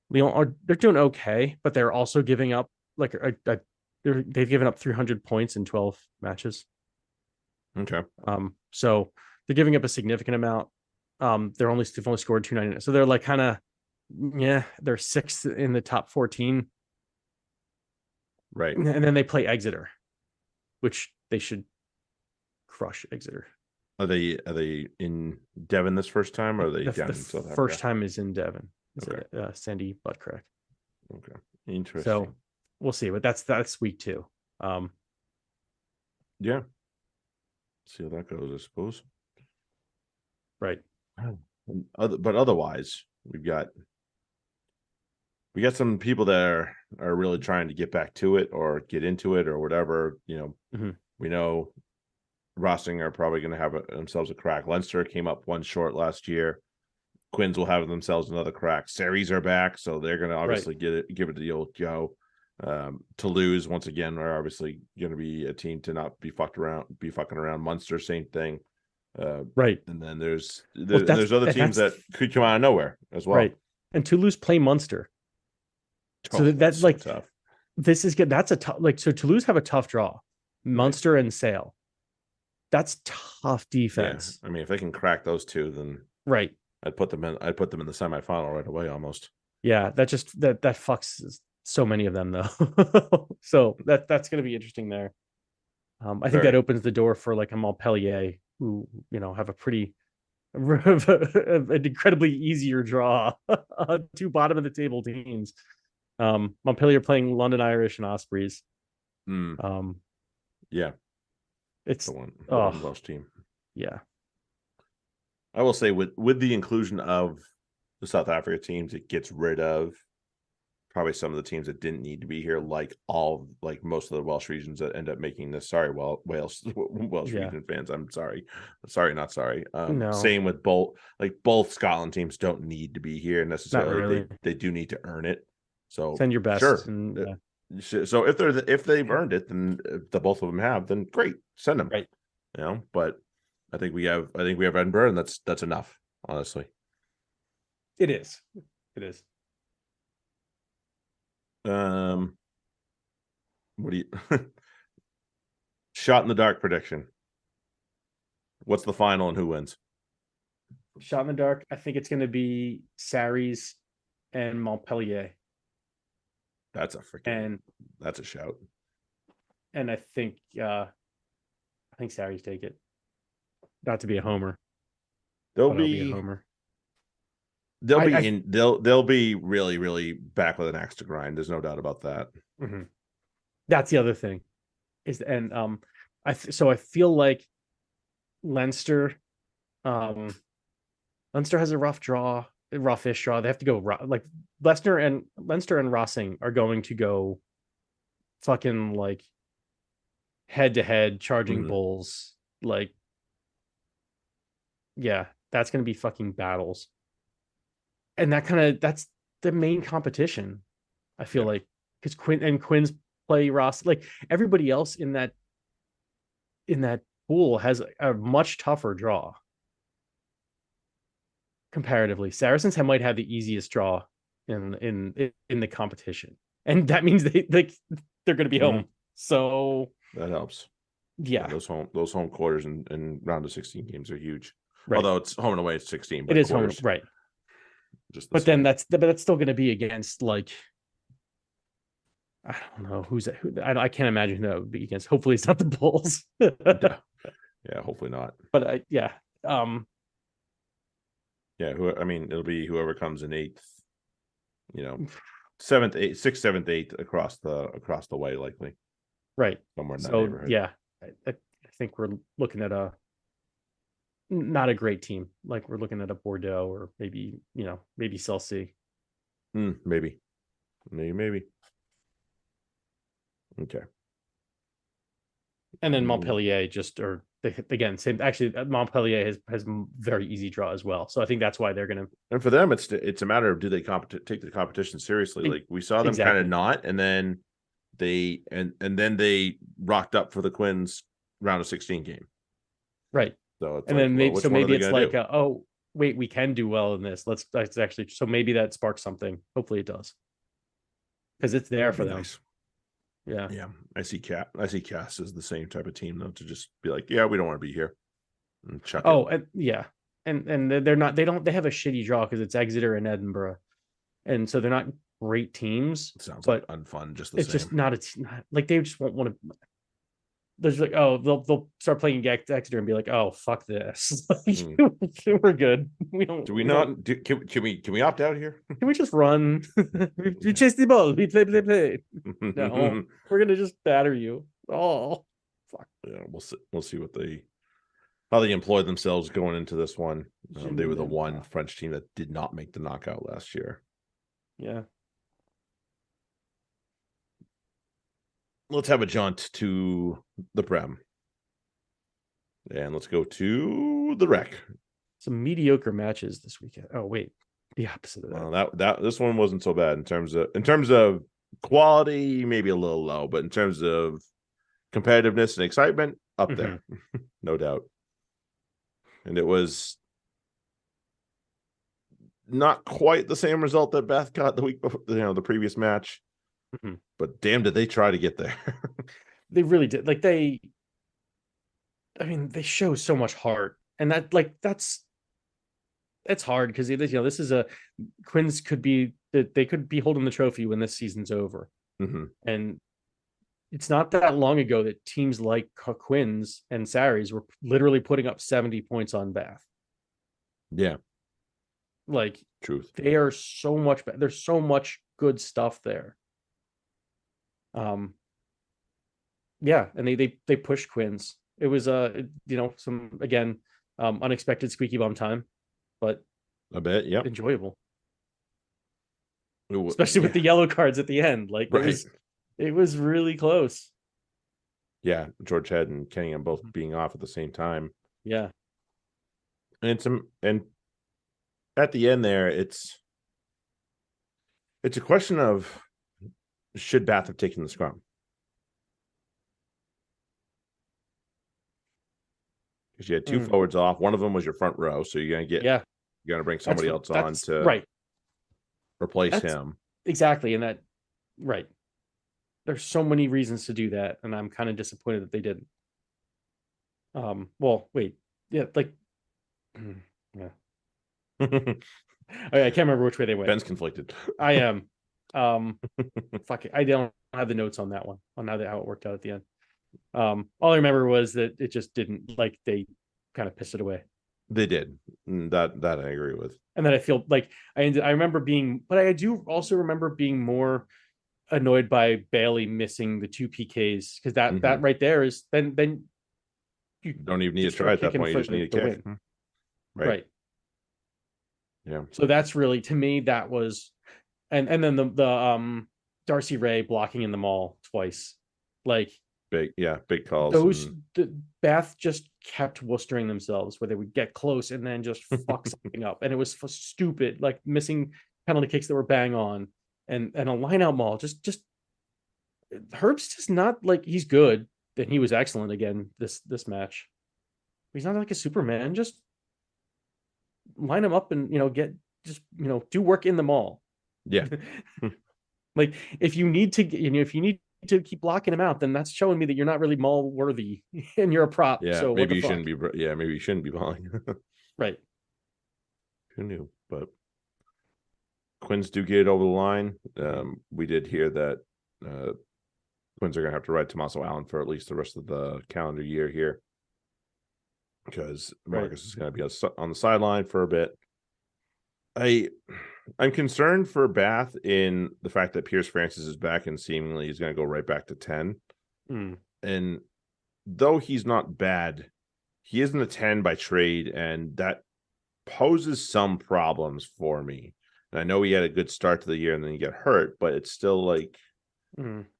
Lyon they're doing okay, but they're also giving up they've given up 300 points in 12 matches. Okay. So they're giving up a significant amount. They've only scored 299. So they're like kind of they're sixth in the top 14. Right. And then they play Exeter, which they should crush Exeter. Are they in Devon this first time, or are they down in South Africa? First time is in Devon. Okay. Sandy Buttcrack. Okay. Interesting. So we'll see, but that's week 2. Yeah. See how that goes, I suppose. Right. But otherwise, we got some people that are really trying to get back to it or get into it or whatever. We know Rosting are probably going to have themselves a crack. Leinster came up one short last year. Quins will have themselves another crack. Series are back, so they're going to obviously give it the old go. Toulouse once again are obviously going to be a team to not be fucking around. Munster, same thing. Right. And then there's other teams that could come out of nowhere as well. Right. And Toulouse play Munster. So that's like tough. this is good. That's a tough, like, so Toulouse have a tough draw. Right. Munster and Sale. That's tough Yeah. defense. I mean, if they can crack those two, then Right. I'd put them in the semifinal right away almost. Yeah. That fucks so many of them though. So that's going to be interesting there. I think that opens the door for like a Montpellier who, have a pretty an incredibly easier draw. Two bottom of the table teams. Montpellier playing London Irish and Ospreys. Yeah. It's the one Welsh team. Yeah. I will say with the inclusion of the South Africa teams, it gets rid of probably some of the teams that didn't need to be here, like most of the Welsh regions that end up making this. Sorry, Welsh region fans. I'm sorry. Not sorry. No. Same with both Scotland teams don't need to be here necessarily. Not really. They do need to earn it. So send your best. Sure. And, So if they've earned it, then if the both of them have, then great, send them. Right. But I think we have Edinburgh, and that's enough, honestly. It is. What do you shot in the dark prediction? What's the final and who wins? Shot in the dark. I think it's going to be Sarries and Montpellier. That's a shout. And I think Sarries take it. Not to be a homer. They'll be a homer. They'll be really, really back with an axe to grind. There's no doubt about that. Mm-hmm. That's the other thing. I feel like Leinster has a roughish draw. They have to go like Leinster and Racing are going to go fucking like head to head charging bulls. Like, yeah, that's going to be fucking battles. And that's the main competition. I feel like because Quinn's play Ross, like everybody else in that pool has a much tougher draw comparatively. Saracens might have the easiest draw in the competition, and that means they're going to be home. So that helps. Yeah, those home quarters and round of 16 games are huge. Right. Although it's home and away, it's 16. It is quarters. Home, right? Then that's still going to be against, like, I don't know I can't imagine who that would be against. Hopefully it's not the Bulls. Yeah, hopefully not. But it'll be whoever comes in eighth, 7th, 8th, 6th, 7th, 8th across the way, likely. Right. Somewhere in that neighborhood. Yeah, I think we're looking at not a great team. Like we're looking at a Bordeaux or maybe Chelsea. Maybe. Okay. And then Montpellier same. Actually, Montpellier has very easy draw as well. So I think that's why they're going to. And for them, it's a matter of do they take the competition seriously? Like we saw them kind of not, and then they rocked up for the Quins round of 16 game. Right. So it's maybe it's like, wait, we can do well in this. That's actually, so maybe that sparks something. Hopefully it does, because it's there for them. Nice. Yeah. I see Cass as the same type of team though, to just be like, yeah, we don't want to be here. And chuck it. And they're not. They have a shitty draw because it's Exeter and Edinburgh, and so they're not great teams. It sounds but like unfun. Just not like they just won't want to. There's like, they'll start playing Exeter and be like, oh, fuck this. We're good. We don't. Do we not? Can we opt out here? Can we just run? We chase the ball. We play. No, we're gonna just batter you. Oh, fuck. Yeah, we'll see how they employ themselves going into this one. They were the one French team that did not make the knockout last year. Yeah. Let's have a jaunt to the Prem. And let's go to the Rec. Some mediocre matches this weekend. Oh, wait. The opposite of that. Well, this one wasn't so bad in terms of quality, maybe a little low, but in terms of competitiveness and excitement, up there. No doubt. And it was not quite the same result that Beth got the week before, the previous match. Mhm. but damn, did they try to get there? They really did. Like they show so much heart, and that's hard because this is a Quinn's could be that they could be holding the trophy when this season's over, and it's not that long ago that teams like Quinn's and Saris were literally putting up 70 points on Bath. Yeah, Like truth. they are so much better. There's so much good stuff there. Yeah, and they pushed Quinn's. It was some again unexpected squeaky bum time, but I bet. Yep. enjoyable. Especially with the yellow cards at the end. Like it was really close. Yeah, George Head and Kenningham both being off at the same time. Yeah. And at the end there, it's a question of should Bath have taken the scrum? Because you had two forwards off. One of them was your front row, so you're gonna bring somebody else on to replace him. Exactly, and that right. There's so many reasons to do that, and I'm kind of disappointed that they didn't. Well, wait, yeah, like, yeah. I can't remember which way they went. Ben's conflicted. I am. Fuck it. I don't have the notes on that one on how it worked out at the end. All I remember was that it just didn't, like, they kind of pissed it away. They did. That I agree with. And then I feel like I remember being, but I do also remember being more annoyed by Bailey missing the 2 PKs, because that right there is then you don't even need to try at that point. You just need to kick. Right. Yeah. So that's really, to me, that was, and then the Darcy Ray blocking in the mall twice, like big calls. Those the Bath just kept Worcestering themselves, where they would get close and then just fuck something up, and it was stupid, like missing penalty kicks that were bang on, and a line out maul. Just Herb's just not, like, he's good, and he was excellent again this match. He's not like a Superman. Just line him up and do work in the mall. Yeah. Like if you need to keep blocking him out, then that's showing me that you're not really mall worthy and you're a prop. Yeah, so maybe you shouldn't be. Yeah, maybe you shouldn't be balling. Right. Who knew? But Quins do get over the line. We did hear that Quins are going to have to ride Tommaso Allen for at least the rest of the calendar year here, because Marcus is going to be on the sideline for a bit. I'm concerned for Bath in the fact that Pierce Francis is back and seemingly he's going to go right back to 10. And though he's not bad, he isn't a 10 by trade, and that poses some problems for me. And I know he had a good start to the year and then he got hurt, but it's still like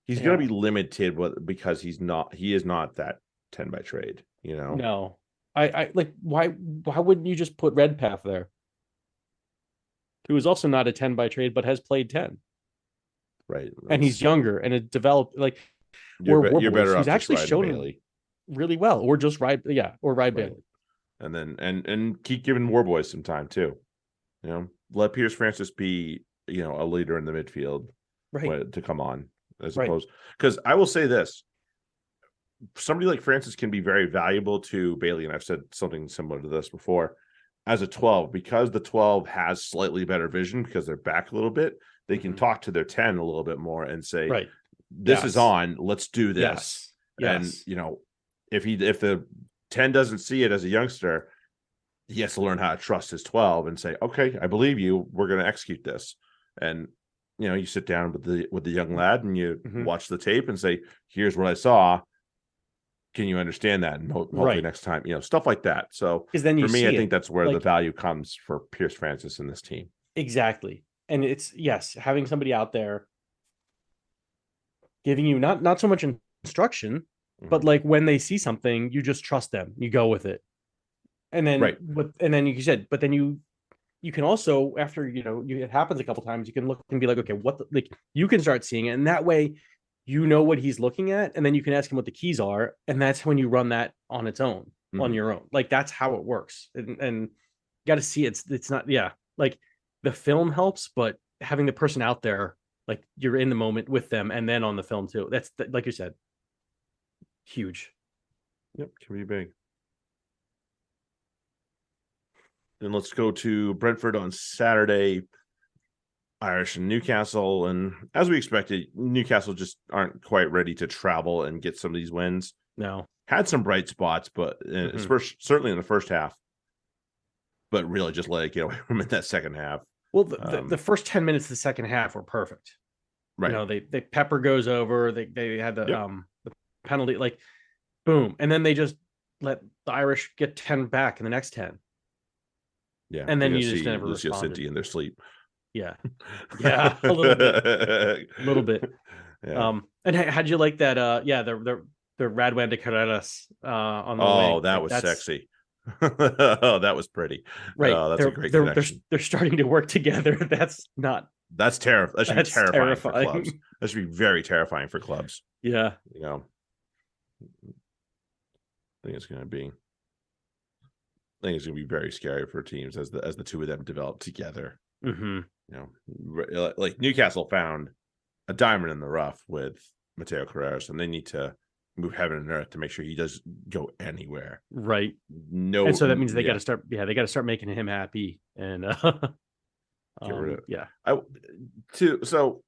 he's going to be limited because he is not that 10 by trade, No. I like, why wouldn't you just put Redpath there, who is also not a 10 by trade, but has played 10. Right. And he's younger and it developed, like, you're better off who's actually shown Bailey really well, or just ride Bailey. And then and keep giving Warboys some time too. Let Pierce Francis be, a leader in the midfield to come on, as opposed, because I will say this. Somebody like Francis can be very valuable to Bailey, and I've said something similar to this before. As a 12, because the 12 has slightly better vision because they're back a little bit, they can talk to their 10 a little bit more and say, this is on, let's do this. Yes. And, if the 10 doesn't see it as a youngster, he has to learn how to trust his 12 and say, okay, I believe you, we're going to execute this. And, you sit down with the young lad and you watch the tape and say, here's what I saw. Can you understand that? And hopefully next time, stuff like that. So for me, I think that's where the value comes for Pierce Francis in this team. Exactly. And it's, having somebody out there giving you not so much instruction, but like when they see something, you just trust them, you go with it. And then, and then you said, but then you can also, after, it happens a couple times, you can look and be like, okay, you can start seeing it. And that way, what he's looking at, and then you can ask him what the keys are, and that's when you run that on its own, on your own. Like, that's how it works. And you got to see it's not, like, the film helps, but having the person out there Like you're in the moment with them, and then on the film too. That's like you said, huge. Yep, can be big. Then let's go to Brentford on Saturday. Irish and Newcastle, and as we expected, Newcastle just aren't quite ready to travel and get some of these wins. No, Had some bright spots, but certainly in the first half, but really just let it get away from it that second half. Well, the first 10 minutes of the second half were perfect. Right. You know, they Pepper goes over. They had the penalty, like boom, and then they just let the Irish get 10 back in the next 10. Yeah, and then you just see never Lucio responded. Cinti in their sleep. Yeah, yeah, a little bit. Yeah. And how'd you like that? The Radwan de Carreras on the wing. That was sexy. Oh, that was pretty. Right. Oh, that's a great connection. They're starting to work together. That's terrifying. That should be terrifying for clubs. That should be very terrifying for clubs. Yeah. You know, I think it's going to be very scary for teams as the two of them develop together. Mm-hmm. You know, like Newcastle found a diamond in the rough with Mateo Carreras, and they need to move heaven and earth to make sure he does go anywhere. Right. No, and so that means they got to start. Yeah, they got to start making him happy. And get rid of it. Yeah. So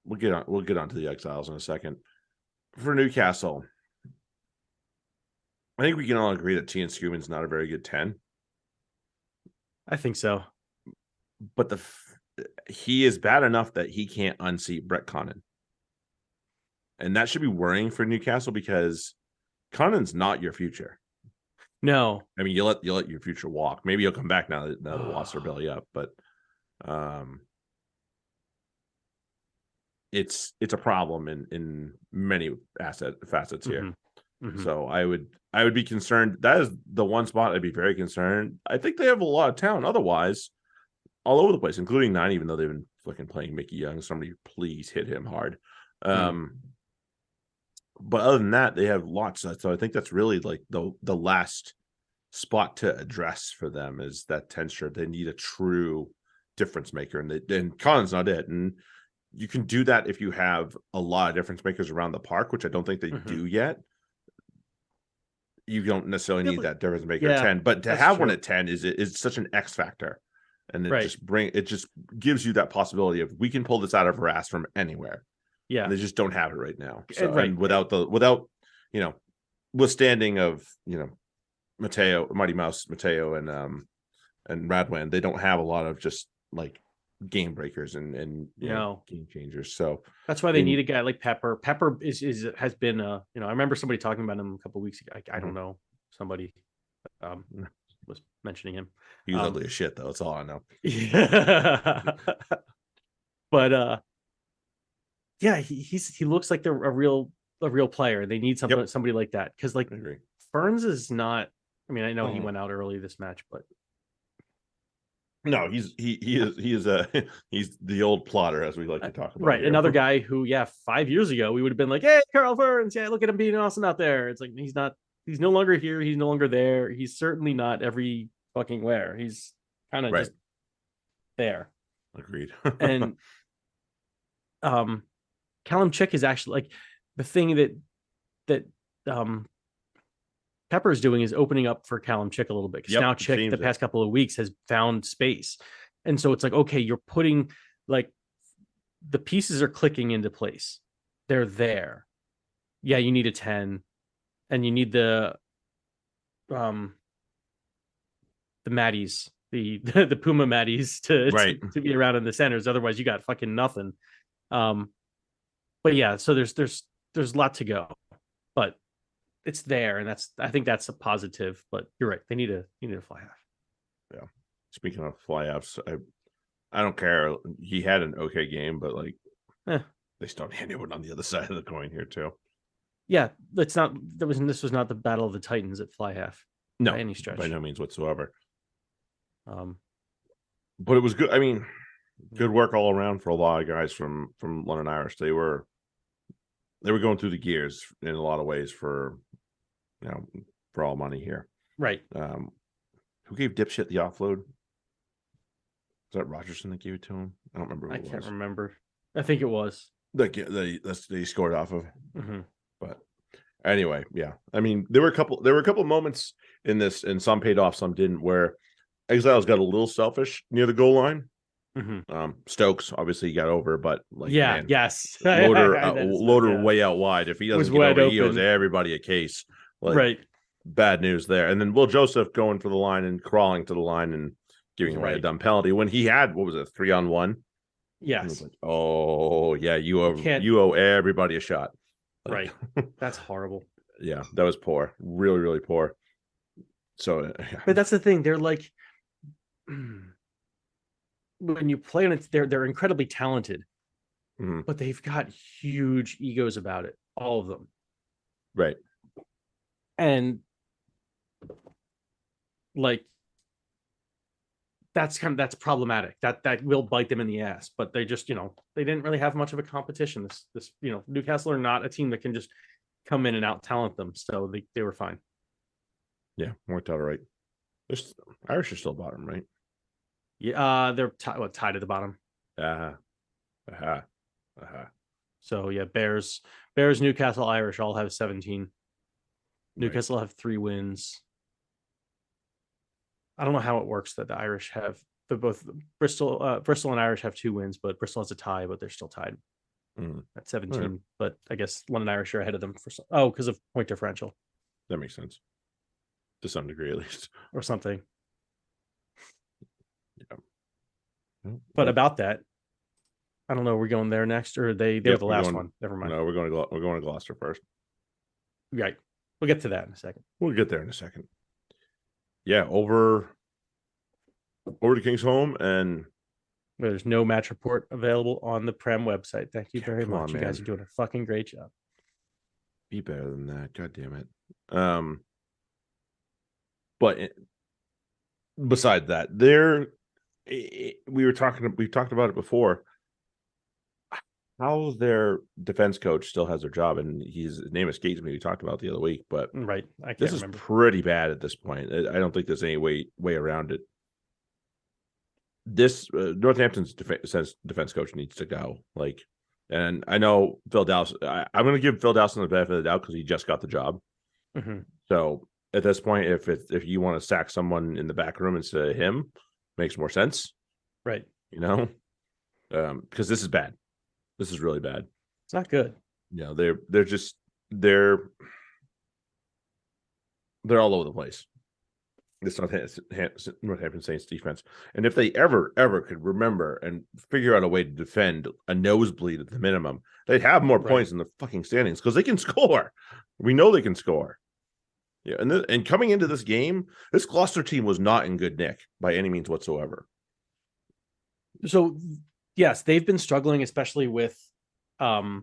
we'll get on to the exiles in a second. For Newcastle, I think we can all agree that Tian Schuman's not a very good 10. I think so. But he is bad enough that he can't unseat Brett Connon. And that should be worrying for Newcastle because Connon's not your future. No. I mean, you let your future walk. Maybe he'll come back now that the Wasps are belly up, but it's a problem in many facets here. Mm-hmm. Mm-hmm. So I would be concerned. That is the one spot I'd be very concerned. I think they have a lot of talent otherwise all over the place, including 9, even though they've been fucking playing Mickey Young. Somebody please hit him hard. But other than that, they have lots. So I think that's really like the last spot to address for them is that 10 shirt. They need a true difference maker, and Collins not it. And you can do that if you have a lot of difference makers around the park, which I don't think they do yet. You don't necessarily need that difference maker at 10, but to have one at 10 is such an X factor. And it just gives you that possibility of we can pull this out of our ass from anywhere. Yeah. And they just don't have it right now. So and without withstanding of, Mateo, Mighty Mouse, Mateo and Radwan, they don't have a lot of just like game breakers and game changers. So that's why they need a guy like Pepper. Pepper has been I remember somebody talking about him a couple of weeks ago. I don't know, somebody was mentioning him. He was ugly as shit though. That's all I know. Yeah. But yeah, he looks like they're a real player. They need somebody like that because like Ferns is not. I mean, I know he went out early this match, but no, he's the old plotter as we like to talk about. Right, here. Another guy who 5 years ago we would have been like, hey, Carl Ferns, look at him being awesome out there. It's like he's not. He's no longer here. He's no longer there. He's certainly not every fucking where. He's kind of just there. Agreed. And Callum Chick is actually like the thing that Pepper is doing is opening up for Callum Chick a little bit. Because now Chick the past couple of weeks has found space. And so it's like, okay, you're putting like the pieces are clicking into place. They're there. Yeah, you need a 10. And you need the Maddies, the Puma Maddies to be around in the centers. Otherwise, you got fucking nothing. But yeah, so there's a lot to go, but it's there, and I think that's a positive. But you're right, they need a fly half. Yeah. Speaking of fly halves, I don't care. He had an okay game, but like they still had anyone on the other side of the coin here too. Yeah, this was not the battle of the Titans at fly half. No, by any stretch. By no means whatsoever. But it was good. I mean, good work all around for a lot of guys from London Irish. They were going through the gears in a lot of ways for all money here. Right. Who gave Dipshit the offload? that Rogerson that gave it to him? I don't remember. I can't remember. I think it was. That he scored off of. Mm-hmm. But anyway, yeah. I mean, there were a couple moments in some paid off, some didn't, where Exiles got a little selfish near the goal line. Mm-hmm. Stokes obviously got over, but like, Yeah, man, yes. Loader way out wide. If he doesn't get over, he owes everybody a case. Like, right. Bad news there. And then Will Joseph going for the line and crawling to the line and giving away a dumb penalty when he had, what was it, 3-on-1? Yes. Like, oh yeah, you owe everybody a shot. Like, right. That's horrible. Yeah, that was poor. Really, really poor. So, but that's the thing. They're like, when you play on it, they're incredibly talented, but they've got huge egos about it, all of them. Right. And like, that's problematic. That will bite them in the ass. But they just, they didn't really have much of a competition. This Newcastle are not a team that can just come in and out talent them. So they were fine. Yeah, worked out all right. Irish are still bottom, right? Yeah, they're tied at the bottom. So yeah, Bears, Newcastle, Irish all have 17. Newcastle have 3 wins. I don't know how it works that the Irish have, but both Bristol and Irish have 2 wins, but Bristol has a tie, but they're still tied at 17. Right. But I guess London Irish are ahead of them because of point differential. That makes sense to some degree, at least, or something. Yeah. But about that, I don't know. We're going there next, or they're the last one. Never mind. No, we're going to Gloucester first. Right. We'll get to that in a second. We'll get there in a second. Yeah, over to King's Home, and there's no match report available on the Prem website. Thank you very much. You guys are doing a fucking great job. Be better than that. God damn it. But besides that, we've talked about it before. How their defense coach still has their job, and his name escapes me. We talked about it the other week, but right, this is pretty bad at this point. I don't think there's any way around it. This Northampton's defense coach needs to go. Like, and I know Phil Dowson. I'm going to give Phil Dowson the benefit of the doubt because he just got the job. So at this point, if you want to sack someone in the back room instead of him, makes more sense, right? Because this is bad. This is really bad. It's not good. Yeah, they're all over the place. This Northampton Saints defense, and if they ever could remember and figure out a way to defend a nosebleed at the minimum, they'd have more points in the fucking standings because they can score. We know they can score. Yeah, and coming into this game, this Gloucester team was not in good nick by any means whatsoever. So, yes, they've been struggling, especially with the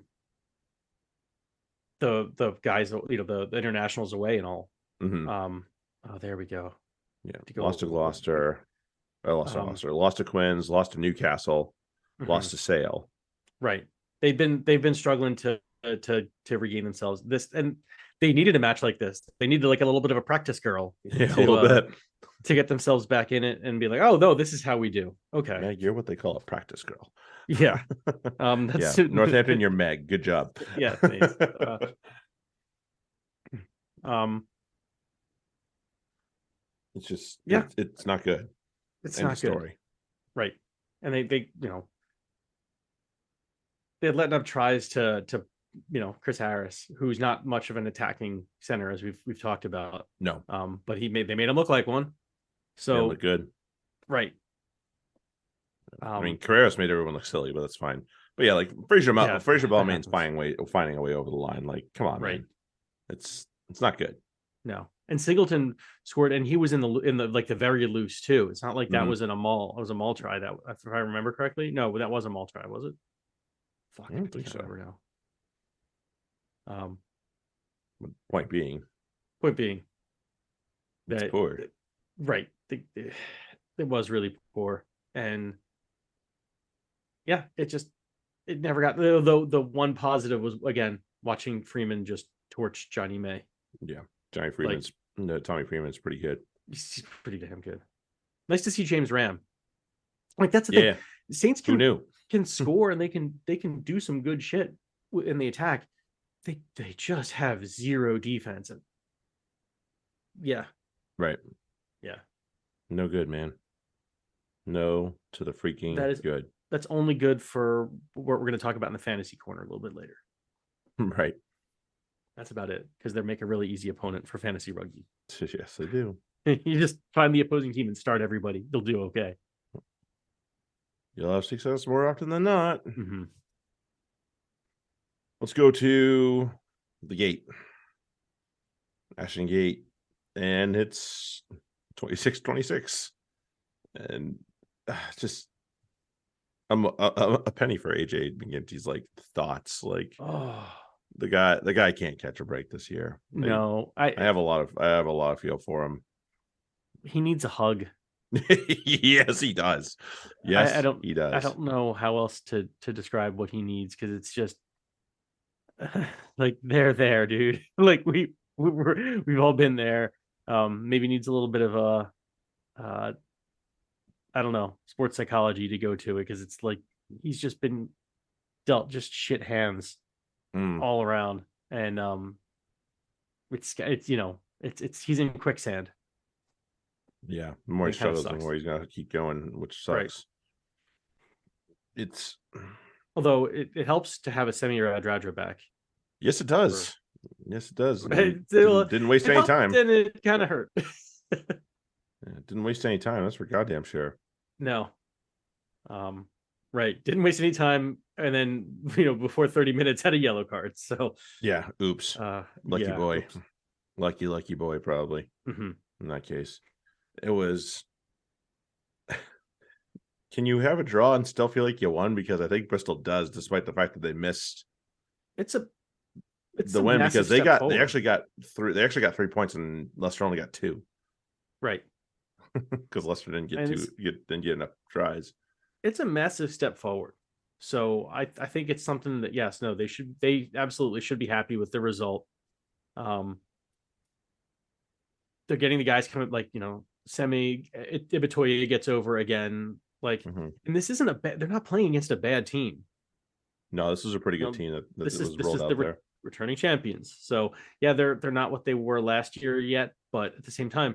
guys, the internationals away and all. Oh, there we go. Yeah, lost to Gloucester, lost to Quins, lost to Newcastle, lost to Sale. Right. They've been struggling to regain themselves. And they needed a match like this. They needed like a little bit of a practice girl. Yeah, a little bit. To get themselves back in it and be like, oh no, this is how we do. Okay. Meg, you're what they call a practice girl. Yeah. That's Northampton, you're Meg. Good job. Yeah, thanks. It's just it's not good. It's not good. Story. Right. And they had letting up tries to Chris Harris, who's not much of an attacking center as we've talked about. No. But they made him look like one. So look good. Right. I mean, Carreras made everyone look silly, but that's fine. But yeah, like Fraser Balmain's finding a way over the line. Like, come on, right? Man. It's not good. No. And Singleton scored, and he was in the like the very loose too. It's not like that was in a maul. It was a maul try. That, if I remember correctly, no, that was a maul try, was it? Fuck, I don't think so. Now. Point being, that poor. Right, it was really poor, and yeah, it never got. The one positive was again watching Freeman just torch Johnny May. Yeah, Tommy Freeman's pretty good. He's pretty damn good. Nice to see James Ram Like that's the Yeah. thing. Saints Who knew? can score and they can do some good shit in the attack. They just have zero defense. And yeah, Right. yeah. No good, man. No to the freaking good. That's only good for what we're going to talk about in the fantasy corner a little bit later. Right. That's about it, because they make a really easy opponent for fantasy rugby. Yes, they do. You just find the opposing team and start everybody. They'll do okay. You'll have success more often than not. Mm-hmm. Let's go to the gate. Ashton Gate. And it's 26-26. And just I'm a penny for AJ McGinty's like thoughts. Like the guy can't catch a break this year. No, I have a lot of feel for him. He needs a hug. Yes, he does. Yes, he does. I don't know how else to describe what he needs, because it's just like they're there, dude. Like we've all been there. Maybe needs a little bit of a I don't know, sports psychology to go to it, because it's like he's just been dealt just shit hands all around, and it's he's in quicksand. Yeah, the more he struggles, the more he's gonna keep going, which sucks. Right. It's although it helps to have a Semi-Radradra back. Yes, it does. Yes, it does. Didn't waste any time. And it kind of hurt. Didn't waste any time. That's for goddamn sure. No. Right. Didn't waste any time, and then before 30 minutes had a yellow card. So yeah, oops. Lucky boy. Oops. Lucky boy, probably. Mm-hmm. In that case. It was. Can you have a draw and still feel like you won? Because I think Bristol does, despite the fact that they missed. It's the win, because they actually got 3 points and Leicester only got 2. Right. Because Leicester didn't get enough tries. It's a massive step forward. So I think it's something that they absolutely should be happy with the result. They're getting the guys coming, like Semi Ibitoye gets over again, like, and this isn't they're not playing against a bad team. No, this is a pretty good team that this was is rolled out there. Returning champions. So yeah, they're not what they were last year yet, but at the same time,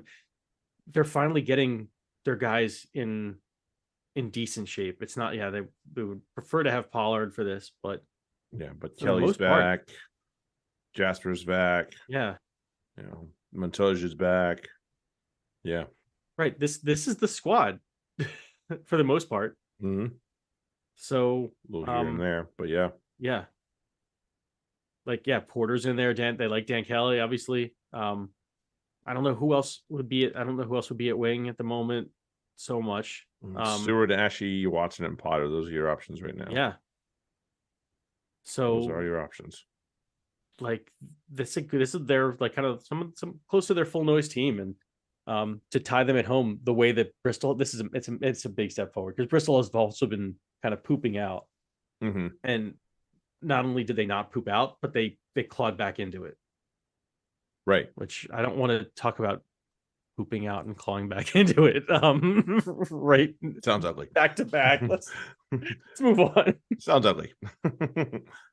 they're finally getting their guys in decent shape. It's not they would prefer to have Pollard for this, but Kelly's back, Jasper's back. Yeah. Montoya's back. Yeah. Right. This is the squad for the most part. Mm-hmm. So a little here and there, but yeah. Yeah. Like, Porter's in there. They like Dan Kelly, obviously. I don't know who else would be at wing at the moment so much. Stewart, Ashy, Watson, and Potter. Those are your options right now. Yeah. So those are your options. Like this is their like kind of some close to their full noise team, and to tie them at home the way that Bristol, it's a big step forward, because Bristol has also been kind of pooping out. Mm-hmm. And not only did they not poop out, but they clawed back into it. Right. Which I don't want to talk about pooping out and clawing back into it. Right. Sounds ugly. Back to back. Let's move on. Sounds ugly.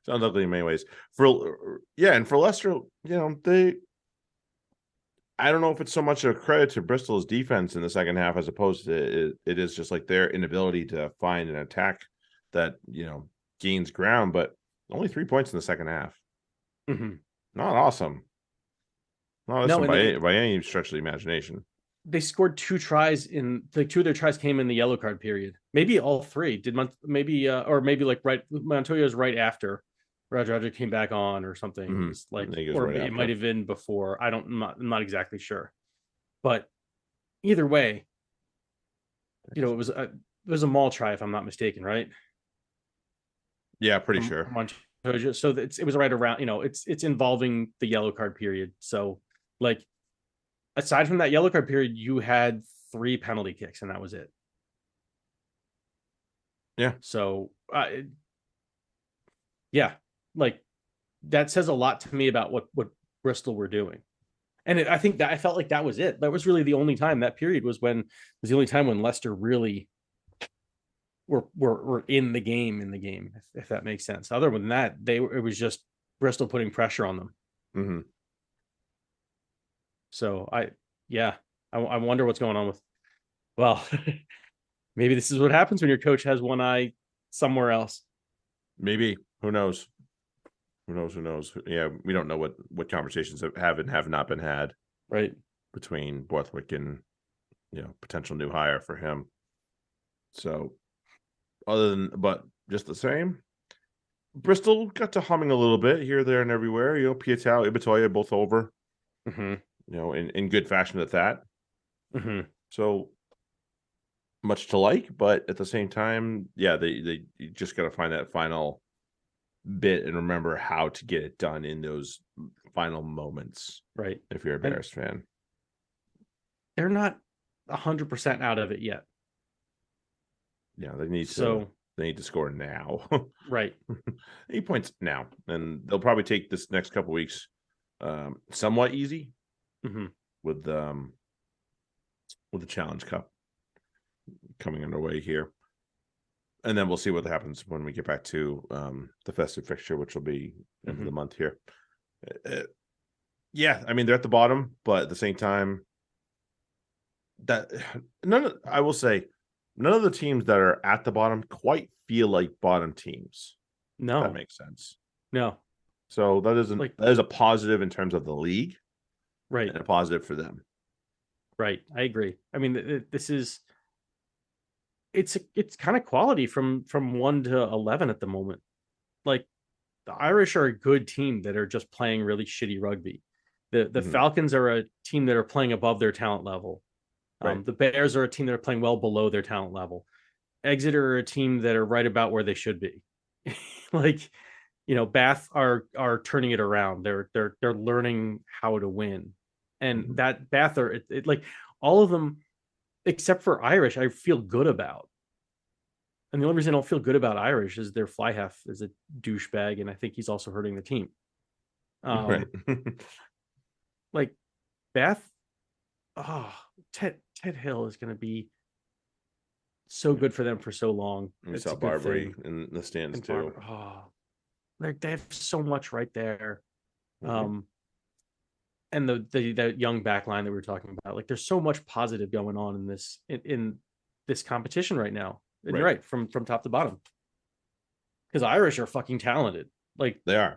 Sounds ugly in many ways. And for Leicester, I don't know if it's so much a credit to Bristol's defense in the second half as opposed to it is just like their inability to find an attack that gains ground, but only 3 points in the second half. Mm-hmm. Not awesome. Not awesome by any stretch of the imagination. They scored 2 tries in 2 of their tries came in the yellow card period. Maybe all 3 did. Maybe Montoya's right after Radradra came back on or something. Mm-hmm. Or it might have been before. I'm not exactly sure. But either way, it was a maul try, if I'm not mistaken, right? Yeah, pretty sure. Montoya. So it was right around. It's involving the yellow card period. So like, aside from that yellow card period, you had 3 penalty kicks, and that was it. Yeah. So, like that says a lot to me about what Bristol were doing. And I think that I felt like that was it. That was really the only time that period was the only time when Leicester really were in the game, if that makes sense. Other than that, it was just Bristol putting pressure on them. Mm-hmm. So I wonder what's going on with, well, maybe this is what happens when your coach has one eye somewhere else. Maybe. Who knows? Who knows? Yeah, we don't know what conversations have and have not been had. Right. Between Borthwick and, potential new hire for him. So but just the same, Bristol got to humming a little bit here, there, and everywhere. Pietau, Ibitoye both over. Mm-hmm. In good fashion at that. Mm-hmm. So much to like, but at the same time, yeah, they you just got to find that final bit and remember how to get it done in those final moments. Right. If you're a Bears fan, they're not 100% out of it yet. Yeah, they need to score now. Right. 8 points now, and they'll probably take this next couple weeks somewhat easy. Mm-hmm. With the Challenge Cup coming underway here, and then we'll see what happens when we get back to the festive fixture, which will be end of the month here. Yeah, I mean, they're at the bottom, but at the same time, I will say none of the teams that are at the bottom quite feel like bottom teams. No, that makes sense. No, so that is a positive in terms of the league. Right. And a positive for them. Right. I agree. I mean, it's kind of quality from 1 to 11 at the moment. Like, the Irish are a good team that are just playing really shitty rugby. The Falcons are a team that are playing above their talent level. Right. The Bears are a team that are playing well below their talent level. Exeter are a team that are right about where they should be. Bath are turning it around. They're learning how to win. And that Bath are like all of them except for Irish, I feel good about. And the only reason I don't feel good about Irish is their fly half is a douchebag, and I think he's also hurting the team. Right. Like Bath, Ted Hill is going to be so good for them for so long. We saw Barbary in the stands too. They have so much right there. And the young back line that we were talking about, like, there's so much positive going on in this competition right now. And you're right, from top to bottom. Because Irish are fucking talented. Like, they are.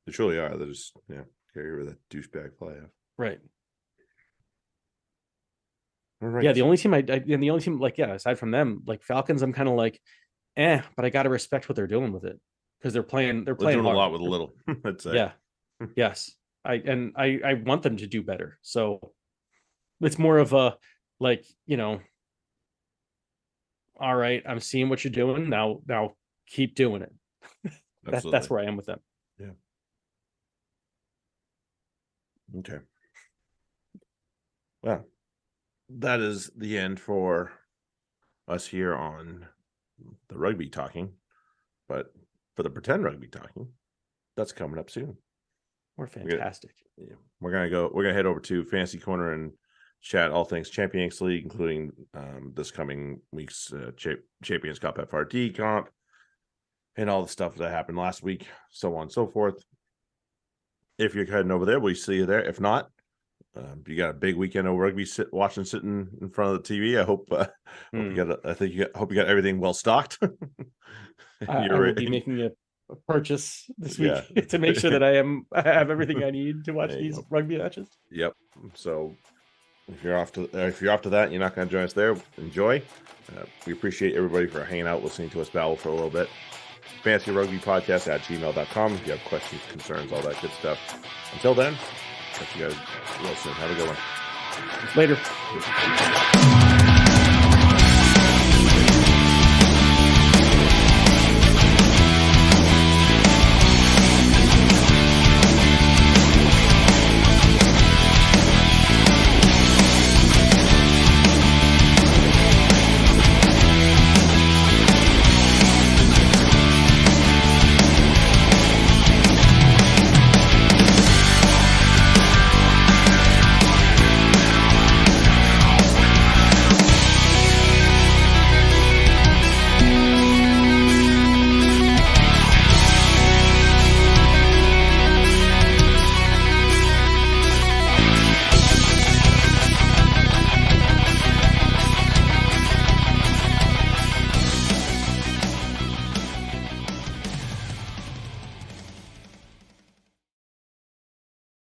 They truly are. They're just carry over that douchebag fly off. Right. All right. Yeah, the only team aside from them, like Falcons, I'm kind of like, but I gotta respect what they're doing with it. Because they're playing doing hard. A lot with a little. I'd say. Yeah. Yes. I want them to do better. So it's more of a, like, all right, I'm seeing what you're doing. Now keep doing it. That's where I am with them. Yeah. Okay. Well, that is the end for us here on the rugby talking. But for the pretend rugby talking, that's coming up soon. We're fantastic. We're gonna head over to Fantasy Corner and chat all things Champions League, including this coming week's Champions Cup FRD comp and all the stuff that happened last week, so on and so forth. If you're heading over there, we'll see you there. If not, you got a big weekend of rugby sitting in front of the TV. I hope you got everything well stocked. I will be making a purchase this week to make sure that I have everything I need to watch these rugby matches. Yep. So if you're off to that, you're not going to join us there. Enjoy. We appreciate everybody for hanging out, listening to us babble for a little bit. FantasyRugbyPodcast@gmail.com. If you have questions, concerns, all that good stuff. Until then, catch you guys real soon. Have a good one. Later.